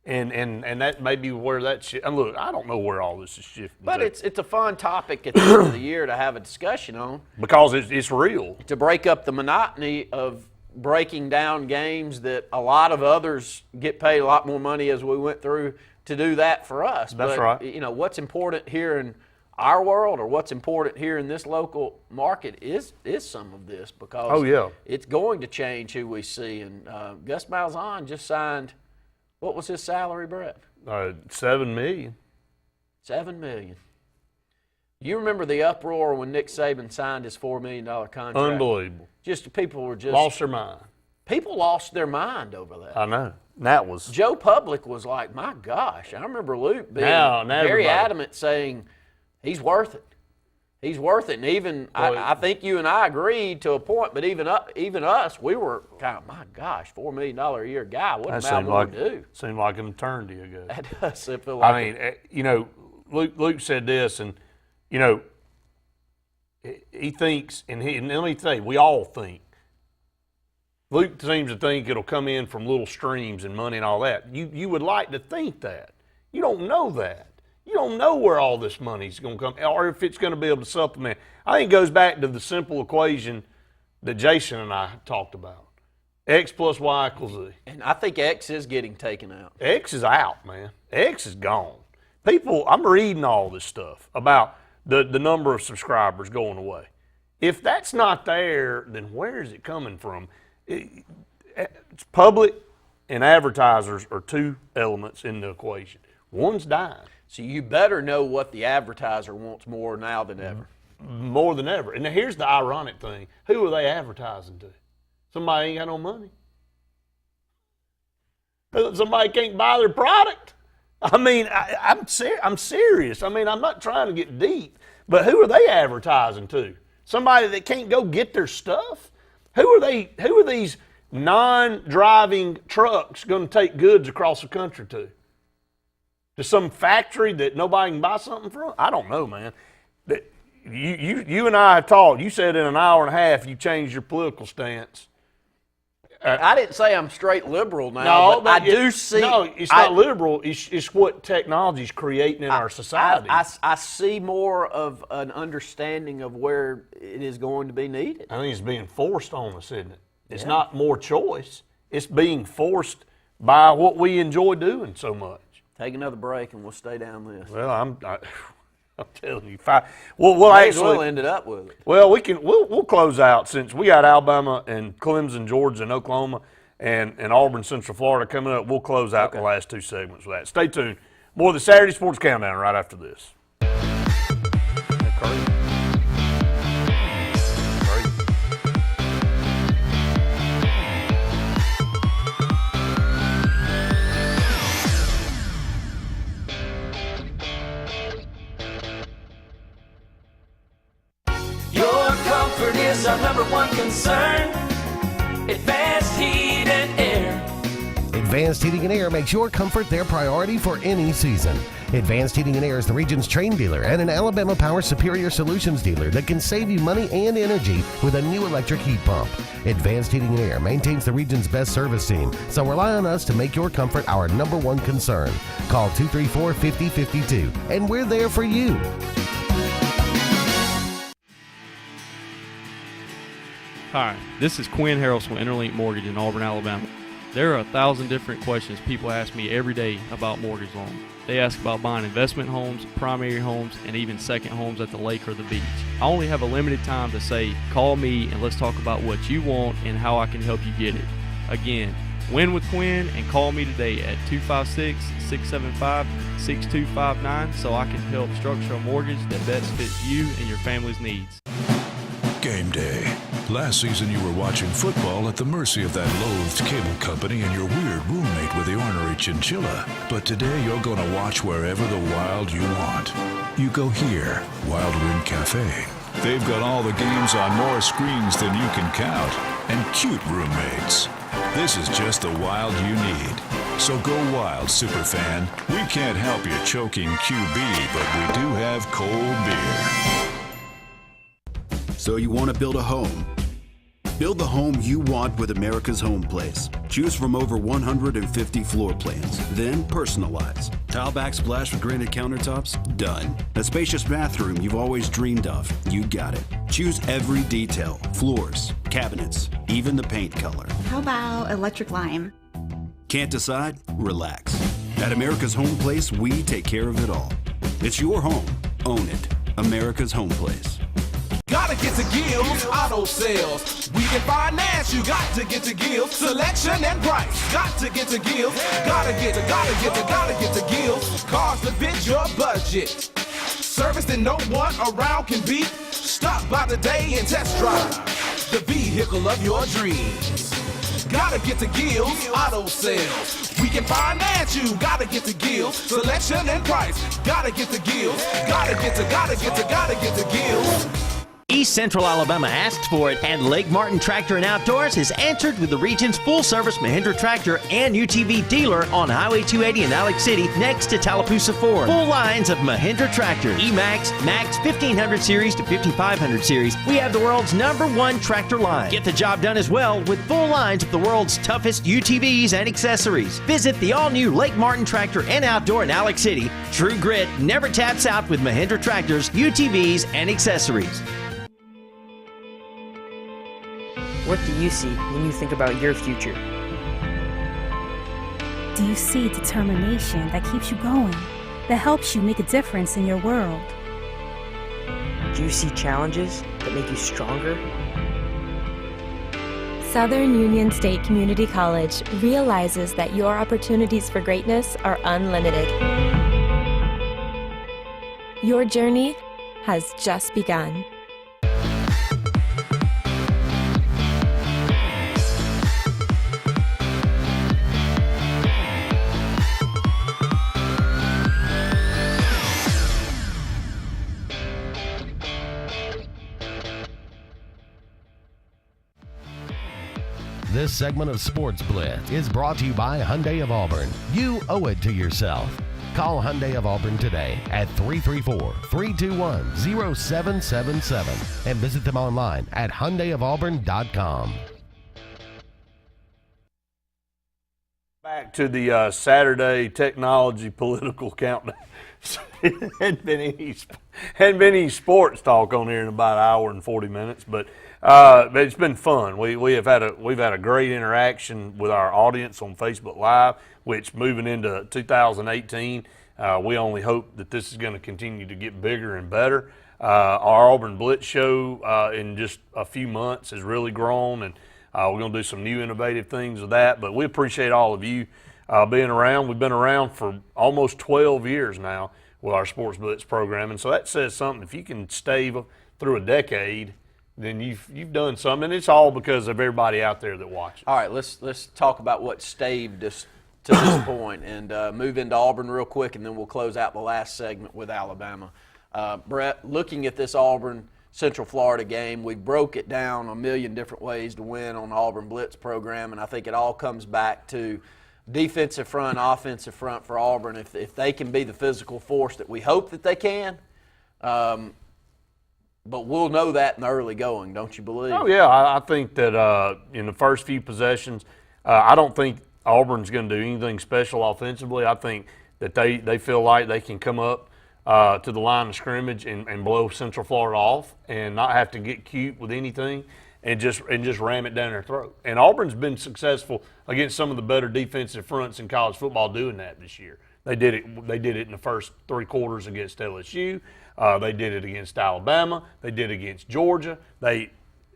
And that may be where that shit. And look, I don't know where all this is shifting. But it's a fun topic at the end of the year to have a discussion on. Because it's real. To break up the monotony of breaking down games that a lot of others get paid a lot more money as we went through to do that for us. That's right. You know, what's important here in our world or what's important here in this local market is some of this because it's going to change who we see. And Gus Malzahn just signed. What was his salary, Brett? $7 million. $7 million. You remember the uproar when Nick Saban signed his $4 million contract? Unbelievable. People were just lost their mind. People lost their mind over that. I know. That was Joe Public was like, my gosh. I remember Luke being very adamant saying he's worth it. He's worth it. And even I think you and I agreed to a point, but even us, we were kind of, my gosh, $4 million a year guy. What am I going to do? Seemed like an eternity ago. That does. It feel like I mean, you know, Luke said this, and you know, he thinks, and let me tell you, we all think. Luke seems to think it'll come in from little streams and money and all that. You would like to think that. You don't know that. You don't know where all this money's going to come, or if it's going to be able to supplement. I think it goes back to the simple equation that Jason and I talked about. X plus Y equals Z. And I think X is getting taken out. X is out, man. X is gone. People, I'm reading all this stuff about the number of subscribers going away. If that's not there, then where is it coming from? It's public and advertisers are two elements in the equation. One's dying. So you better know what the advertiser wants more now than ever. More than ever. And now here's the ironic thing. Who are they advertising to? Somebody ain't got no money. Somebody can't buy their product. I mean, I'm serious. I mean, I'm not trying to get deep, but who are they advertising to? Somebody that can't go get their stuff? Who are these non-driving trucks going to take goods across the country to? To some factory that nobody can buy something from? I don't know, man. You and I talked. You said in an hour and a half you changed your political stance. I didn't say I'm straight liberal now, but I do see. No, it's not liberal. It's what technology's creating in our society. I see more of an understanding of where it is going to be needed. I think it's being forced on us, isn't it? It's not more choice. It's being forced by what we enjoy doing so much. Take another break and we'll stay down this. Well, I'm telling you, we'll actually end it up with it. Well, we'll close out since we got Alabama and Clemson, Georgia, and Oklahoma, and Auburn, Central Florida coming up. We'll close out the last two segments with that. Stay tuned. More of the Saturday Sports Countdown right after this. concern. Advanced Heat and Air. Advanced Heating and Air makes your comfort their priority for any season. Advanced Heating and Air is the region's Trane dealer and an Alabama Power Superior Solutions dealer that can save you money and energy with a new electric heat pump. Advanced Heating and Air maintains the region's best service team, so rely on us to make your comfort our #1 concern. Call 234-5052, and we're there for you. Hi, this is Quinn Harrelson with Interlink Mortgage in Auburn, Alabama. There are 1,000 different questions people ask me every day about mortgage loans. They ask about buying investment homes, primary homes, and even second homes at the lake or the beach. I only have a limited time to say, call me and let's talk about what you want and how I can help you get it. Again, win with Quinn and call me today at 256-675-6259 so I can help structure a mortgage that best fits you and your family's needs. Game day. Last season you were watching football at the mercy of that loathed cable company and your weird roommate with the ornery chinchilla. But today you're going to watch wherever the Wild you want. You go here, Wild Wind Cafe. They've got all the games on more screens than you can count, and cute roommates. This is just the Wild you need. So go wild, superfan. We can't help you choking QB, but we do have cold beer. So you want to build a home? Build the home you want with America's Home Place. Choose from over 150 floor plans, then personalize. Tile backsplash with granite countertops? Done. A spacious bathroom you've always dreamed of? You got it. Choose every detail, floors, cabinets, even the paint color. How about electric lime? Can't decide? Relax. At America's Home Place, we take care of it all. It's your home. Own it. America's Home Place. Gotta get to Gills Auto Sales. We can finance, you got to get to Gills. Selection and price, got to get to Gills. Gotta get to Gills. Cars that fit your budget. Service that no one around can beat. Stop by today and test drive the vehicle of your dreams. Gotta get to Gills Auto Sales. We can finance you, gotta get to Gills. Selection and price, gotta get to Gills. Gotta get to Gills. East Central Alabama asked for it, and Lake Martin Tractor and Outdoors has answered with the region's full-service Mahindra Tractor and UTV dealer on Highway 280 in Alex City, next to Tallapoosa Ford. Full lines of Mahindra Tractor, E-Max, Max 1500 Series to 5500 Series. We have the world's #1 tractor line. Get the job done as well with full lines of the world's toughest UTVs and accessories. Visit the all-new Lake Martin Tractor and Outdoor in Alex City. True grit never taps out with Mahindra Tractors, UTVs, and accessories. What do you see when you think about your future? Do you see determination that keeps you going, that helps you make a difference in your world? Do you see challenges that make you stronger? Southern Union State Community College realizes that your opportunities for greatness are unlimited. Your journey has just begun. This segment of Sports Blitz is brought to you by Hyundai of Auburn. You owe it to yourself. Call Hyundai of Auburn today at 334-321-0777 and visit them online at HyundaiofAuburn.com. Back to the Saturday technology political countdown. hadn't been any sports talk on here in about an hour and 40 minutes, but it's been fun. We've had a great interaction with our audience on Facebook Live, which moving into 2018, we only hope that this is going to continue to get bigger and better. Our Auburn Blitz show in just a few months has really grown, and we're going to do some new innovative things with that. But we appreciate all of you being around. We've been around for almost 12 years now with our Sports Blitz program, and so that says something. If you can stay through a decade, then you've done something, and it's all because of everybody out there that watches. All right, let's talk about what staved us to this point and move into Auburn real quick, and then we'll close out the last segment with Alabama. Brett, looking at this Auburn Central Florida game. We broke it down a million different ways to win on the Auburn Blitz program, and I think it all comes back to defensive front, offensive front for Auburn. If they can be the physical force that we hope that they can, but we'll know that in the early going, don't you believe? Oh, yeah. I think that in the first few possessions, I don't think Auburn's going to do anything special offensively. I think that they feel like they can come up to the line of scrimmage and blow Central Florida off and not have to get cute with anything and just ram it down their throat. And Auburn's been successful against some of the better defensive fronts in college football doing that this year. They did it in the first 3 quarters against LSU. They did it against Alabama. They did it against Georgia.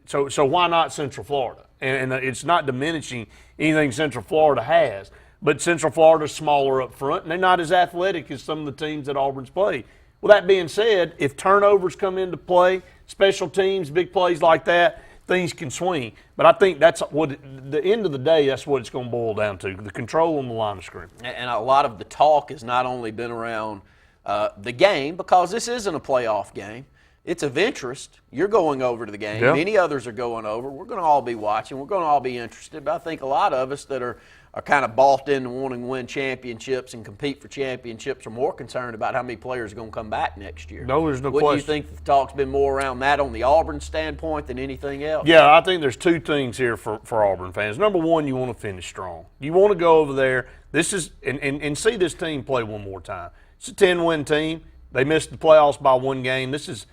So why not Central Florida? And it's not diminishing anything Central Florida has. But Central Florida's smaller up front, and they're not as athletic as some of the teams that Auburn's played. Well, that being said, if turnovers come into play, special teams, big plays like that, things can swing. But I think that's what, the end of the day, that's what it's going to boil down to, the control on the line of scrimmage. And a lot of the talk has not only been around the game, because this isn't a playoff game. It's of interest. You're going over to the game. Yeah. Many others are going over. We're going to all be watching. We're going to all be interested. But I think a lot of us that are kind of bought into wanting to win championships and compete for championships are more concerned about how many players are going to come back next year. No, there's no Wouldn't question. you think the talk's been more around that on the Auburn standpoint than anything else? Yeah, I think there's 2 things here for Auburn fans. Number one, you want to finish strong. You want to go over there. This is and see this team play one more time. It's a 10-win team. They missed the playoffs by 1 game. This is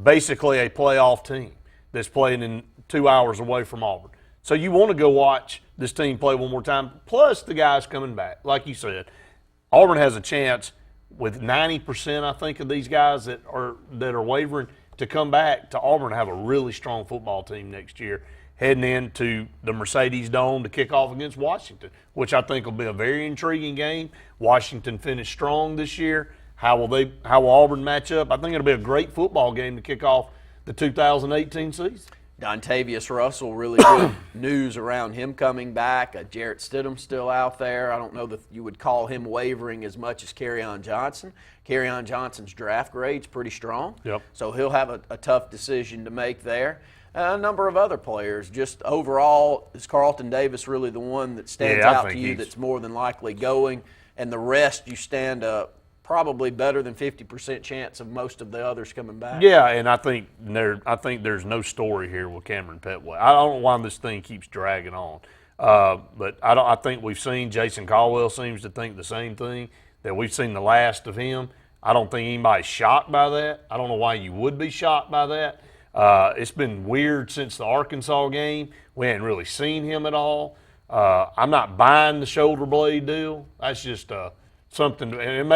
basically a playoff team that's playing in 2 hours away from Auburn. So you want to go watch this team play one more time, plus the guys coming back. Like you said, Auburn has a chance with 90%, I think, of these guys that are wavering to come back to Auburn and have a really strong football team next year, heading into the Mercedes Dome to kick off against Washington, which I think will be a very intriguing game. Washington finished strong this year. How will Auburn match up? I think it'll be a great football game to kick off the 2018 season. Dontavius Russell, really good news around him coming back. Jarrett Stidham's still out there. I don't know that you would call him wavering as much as Kerryon Johnson. Kerryon Johnson's draft grade's pretty strong. Yep. So he'll have a tough decision to make there. A number of other players. Just overall, is Carlton Davis really the one that stands out to you that's more than likely going? And the rest, you stand up probably better than 50% chance of most of the others coming back. Yeah, and I think there's no story here with Cameron Petway. I don't know why this thing keeps dragging on, but I think we've seen Jason Caldwell seems to think the same thing, that we've seen the last of him. I don't think anybody's shocked by that. I don't know why you would be shocked by that. It's been weird since the Arkansas game. We hadn't really seen him at all. I'm not buying the shoulder blade deal. That's just something, and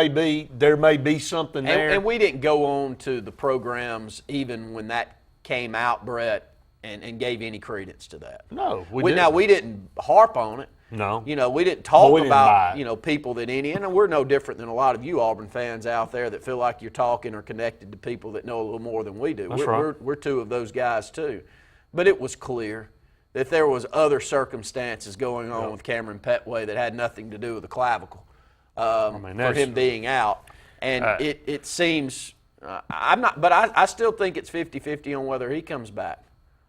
there may be something there. And we didn't go on to the programs even when that came out, Brett, and gave any credence to that. No, we didn't. Now, we didn't harp on it. No. We didn't talk we didn't buy about, it. people that and we're no different than a lot of you Auburn fans out there that feel like you're talking or connected to people that know a little more than we do. That's right. We're 2 of those guys too. But it was clear that there was other circumstances going on with Cameron Petway that had nothing to do with the clavicle. For him being out. And it seems, I still think it's 50-50 on whether he comes back.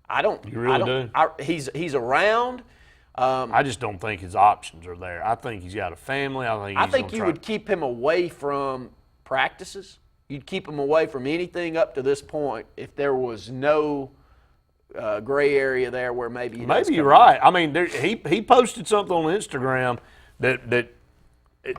You really do? He's around. I just don't think his options are there. I think he's got a family. I think you would keep him away from practices. You'd keep him away from anything up to this point if there was no gray area there where maybe he does you're come right. back. I mean, he posted something on Instagram that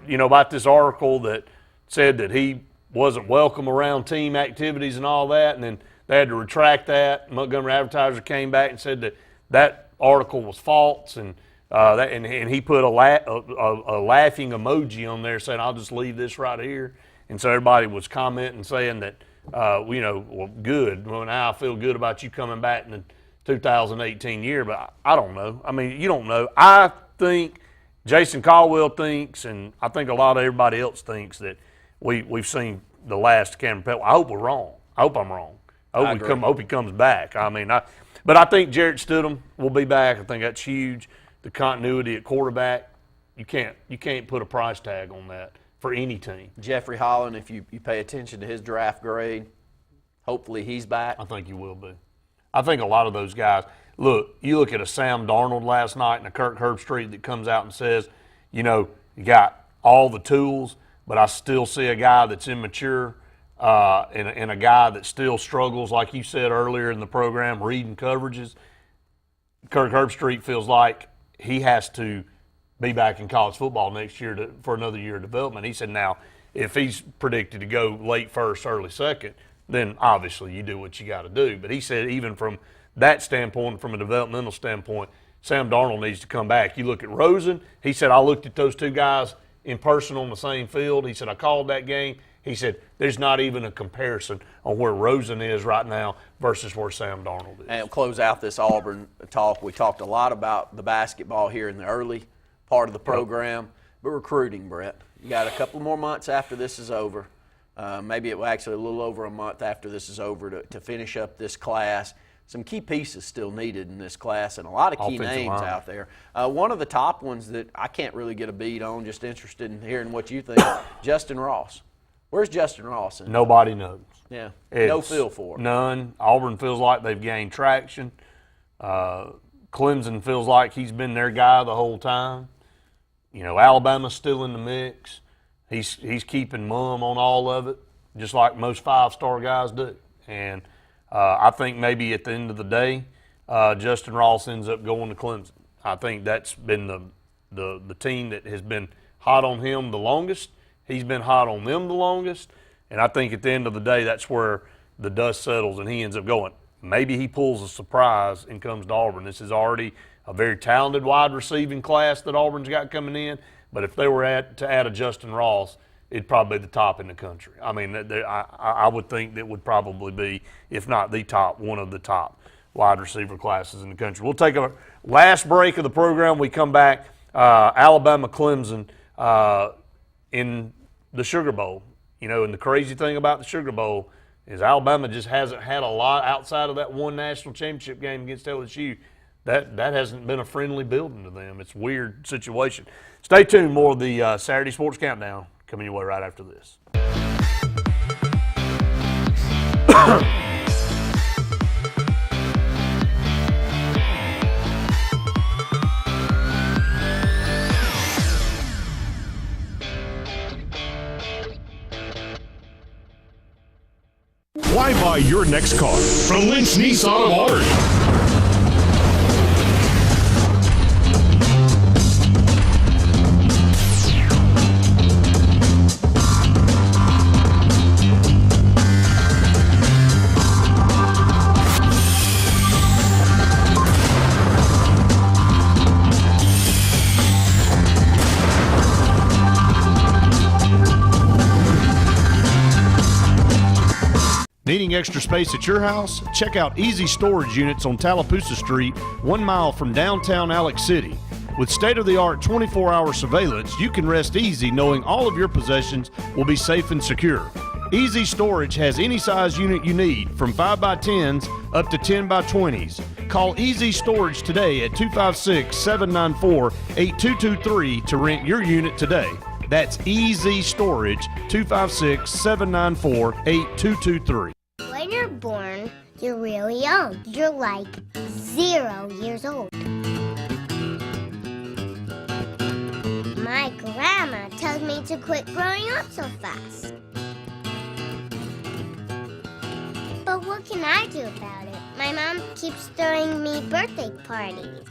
about this article that said that he wasn't welcome around team activities and all that, and then they had to retract that. Montgomery Advertiser came back and said that article was false, and he put a laughing emoji on there saying, "I'll just leave this right here." And so everybody was commenting saying that, well, good. Well, now I feel good about you coming back in the 2018 year, but I don't know. I mean, you don't know. I think Jason Caldwell thinks, and I think a lot of everybody else thinks, that we've seen the last of Cameron Petway. I hope we're wrong. I hope I'm wrong. I hope he comes back. I mean, but I think Jarrett Stidham will be back. I think that's huge. The continuity at quarterback, you can't put a price tag on that for any team. Jeffrey Holland, if you pay attention to his draft grade, Hopefully he's back. I think he will be. I think a lot of those guys, look, you look at a Sam Darnold last night and a Kirk Herbstreit that comes out and says, you got all the tools, but I still see a guy that's immature and a guy that still struggles, like you said earlier in the program, reading coverages. Kirk Herbstreit feels like he has to be back in college football next year for another year of development. He said now, if he's predicted to go late first, early second, then obviously you do what you got to do. But he said even from that standpoint, from a developmental standpoint, Sam Darnold needs to come back. You look at Rosen, he said, I looked at those two guys in person on the same field. He said, I called that game. He said, there's not even a comparison on where Rosen is right now versus where Sam Darnold is. And we'll close out this Auburn talk. We talked a lot about the basketball here in the early part of the program, but recruiting, Brett. You got a couple more months after this is over. Maybe it will actually a little over a month after this is over to finish up this class. Some key pieces still needed in this class and a lot of key names out there. One of the top ones that I can't really get a beat on, just interested in hearing what you think, Justin Ross. Where's Justin Ross? Nobody knows. Yeah, no feel for him. None. Auburn feels like they've gained traction. Clemson feels like he's been their guy the whole time. Alabama's still in the mix. He's keeping mum on all of it, just like most five-star guys do. And I think maybe at the end of the day, Justin Ross ends up going to Clemson. I think that's been the team that has been hot on him the longest. He's been hot on them the longest. And I think at the end of the day, that's where the dust settles and he ends up going. Maybe he pulls a surprise and comes to Auburn. This is already a very talented wide receiving class that Auburn's got coming in. But if they were to add a Justin Ross, it'd probably be the top in the country. I mean, I would think that would probably be, if not the top, one of the top wide receiver classes in the country. We'll take a last break of the program. We come back, Alabama-Clemson in the Sugar Bowl. And the crazy thing about the Sugar Bowl is Alabama just hasn't had a lot outside of that one national championship game against LSU. That hasn't been a friendly building to them. It's a weird situation. Stay tuned. More of the Saturday Sports Countdown coming your way right after this. Why buy your next car from Lynch Nissan of Auburn? Needing extra space at your house? Check out Easy Storage Units on Tallapoosa Street, 1 mile from downtown Alex City. With state-of-the-art 24-hour surveillance, you can rest easy knowing all of your possessions will be safe and secure. Easy Storage has any size unit you need, from 5x10s up to 10x20s. Call Easy Storage today at 256-794-8223 to rent your unit today. That's Easy Storage, 256-794-8223. When you're born, you're really young. You're like 0 years old. My grandma tells me to quit growing up so fast. But what can I do about it? My mom keeps throwing me birthday parties.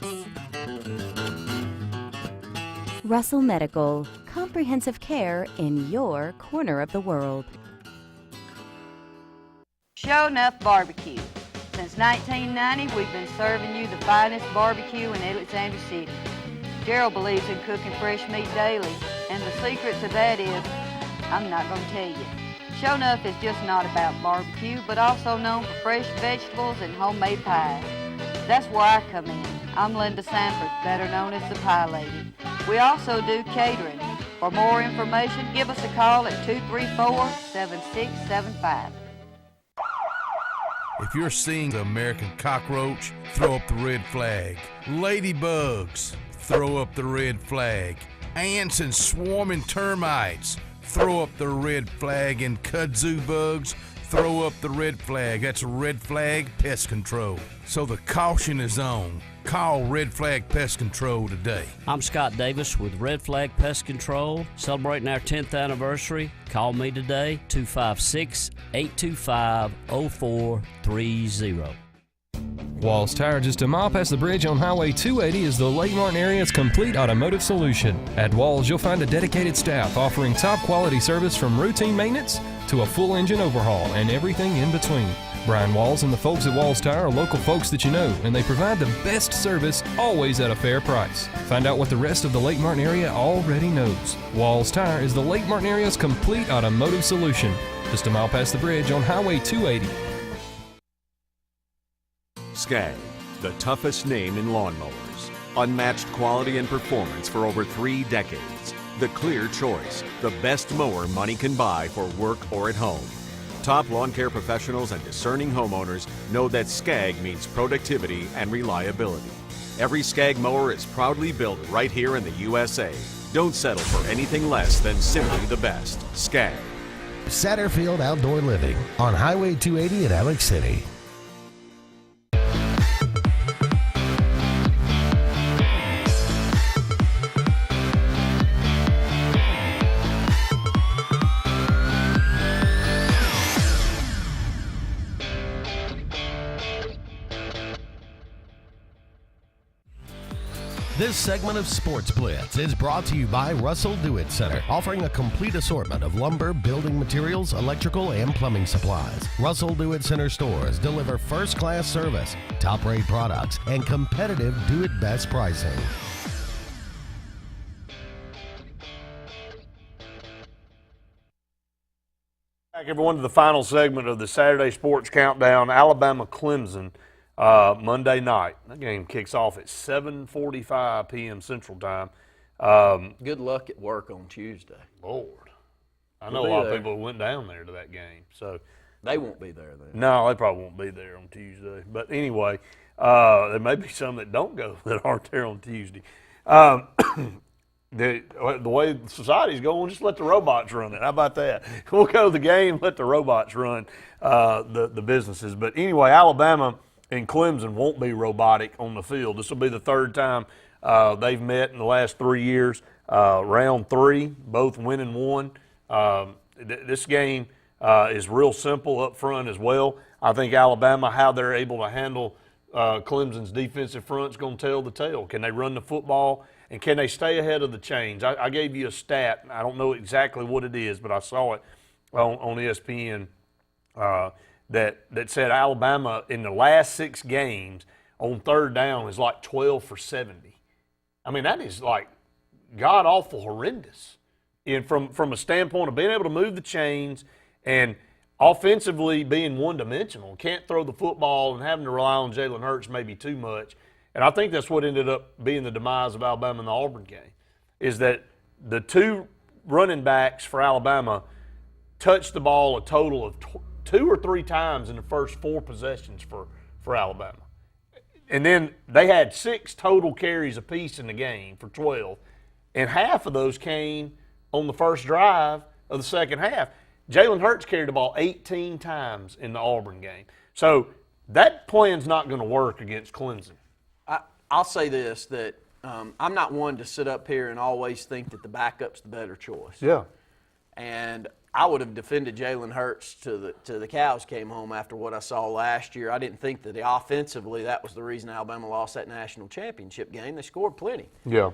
Russell Medical, comprehensive care in your corner of the world. Show Enough Barbecue. Since 1990, we've been serving you the finest barbecue in Alexander City. Gerald believes in cooking fresh meat daily, and the secret to that is, I'm not going to tell you. Show Enough is just not about barbecue, but also known for fresh vegetables and homemade pies. That's where I come in. I'm Linda Sanford, better known as the Pie Lady. We also do catering. For more information, give us a call at 234-7675. If you're seeing the American cockroach, throw up the red flag. Ladybugs, throw up the red flag. Ants and swarming termites, throw up the red flag. And kudzu bugs, throw up the red flag. That's Red Flag Pest Control. So the caution is on. Call Red Flag Pest Control today. I'm Scott Davis with Red Flag Pest Control, celebrating our 10th anniversary. Call me today, 256-825-0430. Walls Tire, just a mile past the bridge on Highway 280, is the Lake Martin area's complete automotive solution. At Walls, you'll find a dedicated staff offering top quality service from routine maintenance to a full engine overhaul and everything in between. Brian Walls and the folks at Walls Tire are local folks that you know, and they provide the best service, always at a fair price. Find out what the rest of the Lake Martin area already knows. Walls Tire is the Lake Martin area's complete automotive solution. Just a mile past the bridge on Highway 280. Skag, the toughest name in lawnmowers. Unmatched quality and performance for over 3 decades. The clear choice, the best mower money can buy for work or at home. Top lawn care professionals and discerning homeowners know that Skag means productivity and reliability. Every Skag mower is proudly built right here in the USA. Don't settle for anything less than simply the best. Skag. Satterfield Outdoor Living on Highway 280 in Alex City. This segment of Sports Blitz is brought to you by Russell Do-It Center, offering a complete assortment of lumber, building materials, electrical, and plumbing supplies. Russell Do-It Center stores deliver first-class service, top-rate products, and competitive do-it-best pricing. Back everyone to the final segment of the Saturday Sports Countdown. Alabama-Clemson. Monday night. That game kicks off at 7:45 p.m. Central Time. Good luck at work on Tuesday. Lord. I know a lot of people went down there to that game. So they won't be there then. No, they probably won't be there on Tuesday. But anyway, there may be some that don't go that aren't there on Tuesday. The way society's going, just let the robots run it. How about that? We'll go to the game, let the robots run the businesses. But anyway, Alabama and Clemson won't be robotic on the field. This will be the third time they've met in the last 3 years. Round 3, both winning one. This game is real simple up front as well. I think Alabama, how they're able to handle Clemson's defensive front is going to tell the tale. Can they run the football, and can they stay ahead of the chains? I gave you a stat. I don't know exactly what it is, but I saw it on ESPN. That said Alabama in the last 6 games on third down is like 12 for 70. I mean, that is like god-awful horrendous from a standpoint of being able to move the chains and offensively being one-dimensional. Can't throw the football and having to rely on Jalen Hurts maybe too much. And I think that's what ended up being the demise of Alabama in the Auburn game, is that the 2 running backs for Alabama touched the ball a total of 2 or 3 times in the first 4 possessions for Alabama. And then they had 6 total carries apiece in the game for 12, and half of those came on the first drive of the second half. Jalen Hurts carried the ball 18 times in the Auburn game. So that plan's not going to work against Clemson. I'll say this, that I'm not one to sit up here and always think that the backup's the better choice. Yeah. And I would have defended Jalen Hurts to the cows came home after what I saw last year. I didn't think that offensively that was the reason Alabama lost that national championship game. They scored plenty. Yeah.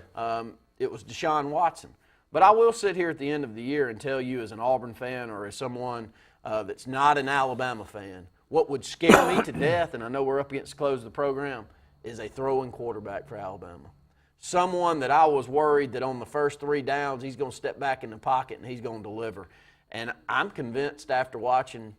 It was Deshaun Watson. But I will sit here at the end of the year and tell you as an Auburn fan or as someone that's not an Alabama fan, what would scare me to death, and I know we're up against the close of the program, is a throwing quarterback for Alabama. Someone that I was worried that on the first 3 downs he's going to step back in the pocket and he's going to deliver. And I'm convinced after watching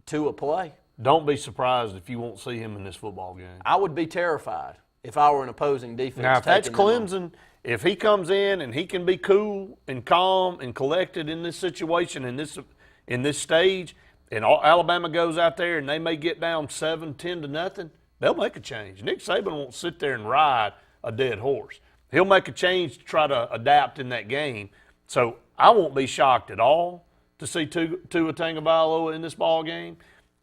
Tua play. Don't be surprised if you won't see him in this football game. I would be terrified if I were an opposing defense. Now, if that's Clemson, if he comes in and he can be cool and calm and collected in this situation, in this stage, and Alabama goes out there and they may get down 7-10-0, they'll make a change. Nick Saban won't sit there and ride a dead horse. He'll make a change to try to adapt in that game. So I won't be shocked at all to see Tua Tagovailoa in this ball game,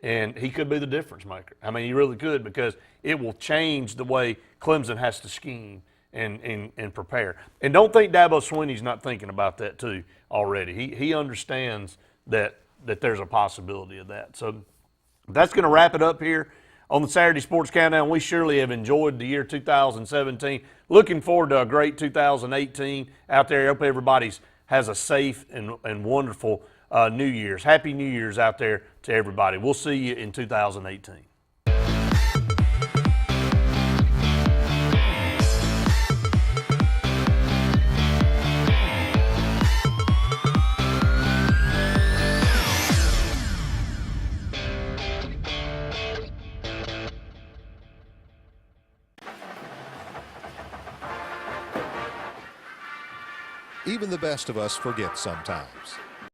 and he could be the difference maker. I mean, he really could, because it will change the way Clemson has to scheme and prepare. And don't think Dabo Swinney's not thinking about that too already. He understands that there's a possibility of that. So that's going to wrap it up here on the Saturday Sports Countdown. We surely have enjoyed the year 2017. Looking forward to a great 2018 out there. I hope everybody has a safe and wonderful New Year's. Happy New Year's out there to everybody. We'll see you in 2018. Even the best of us forget sometimes.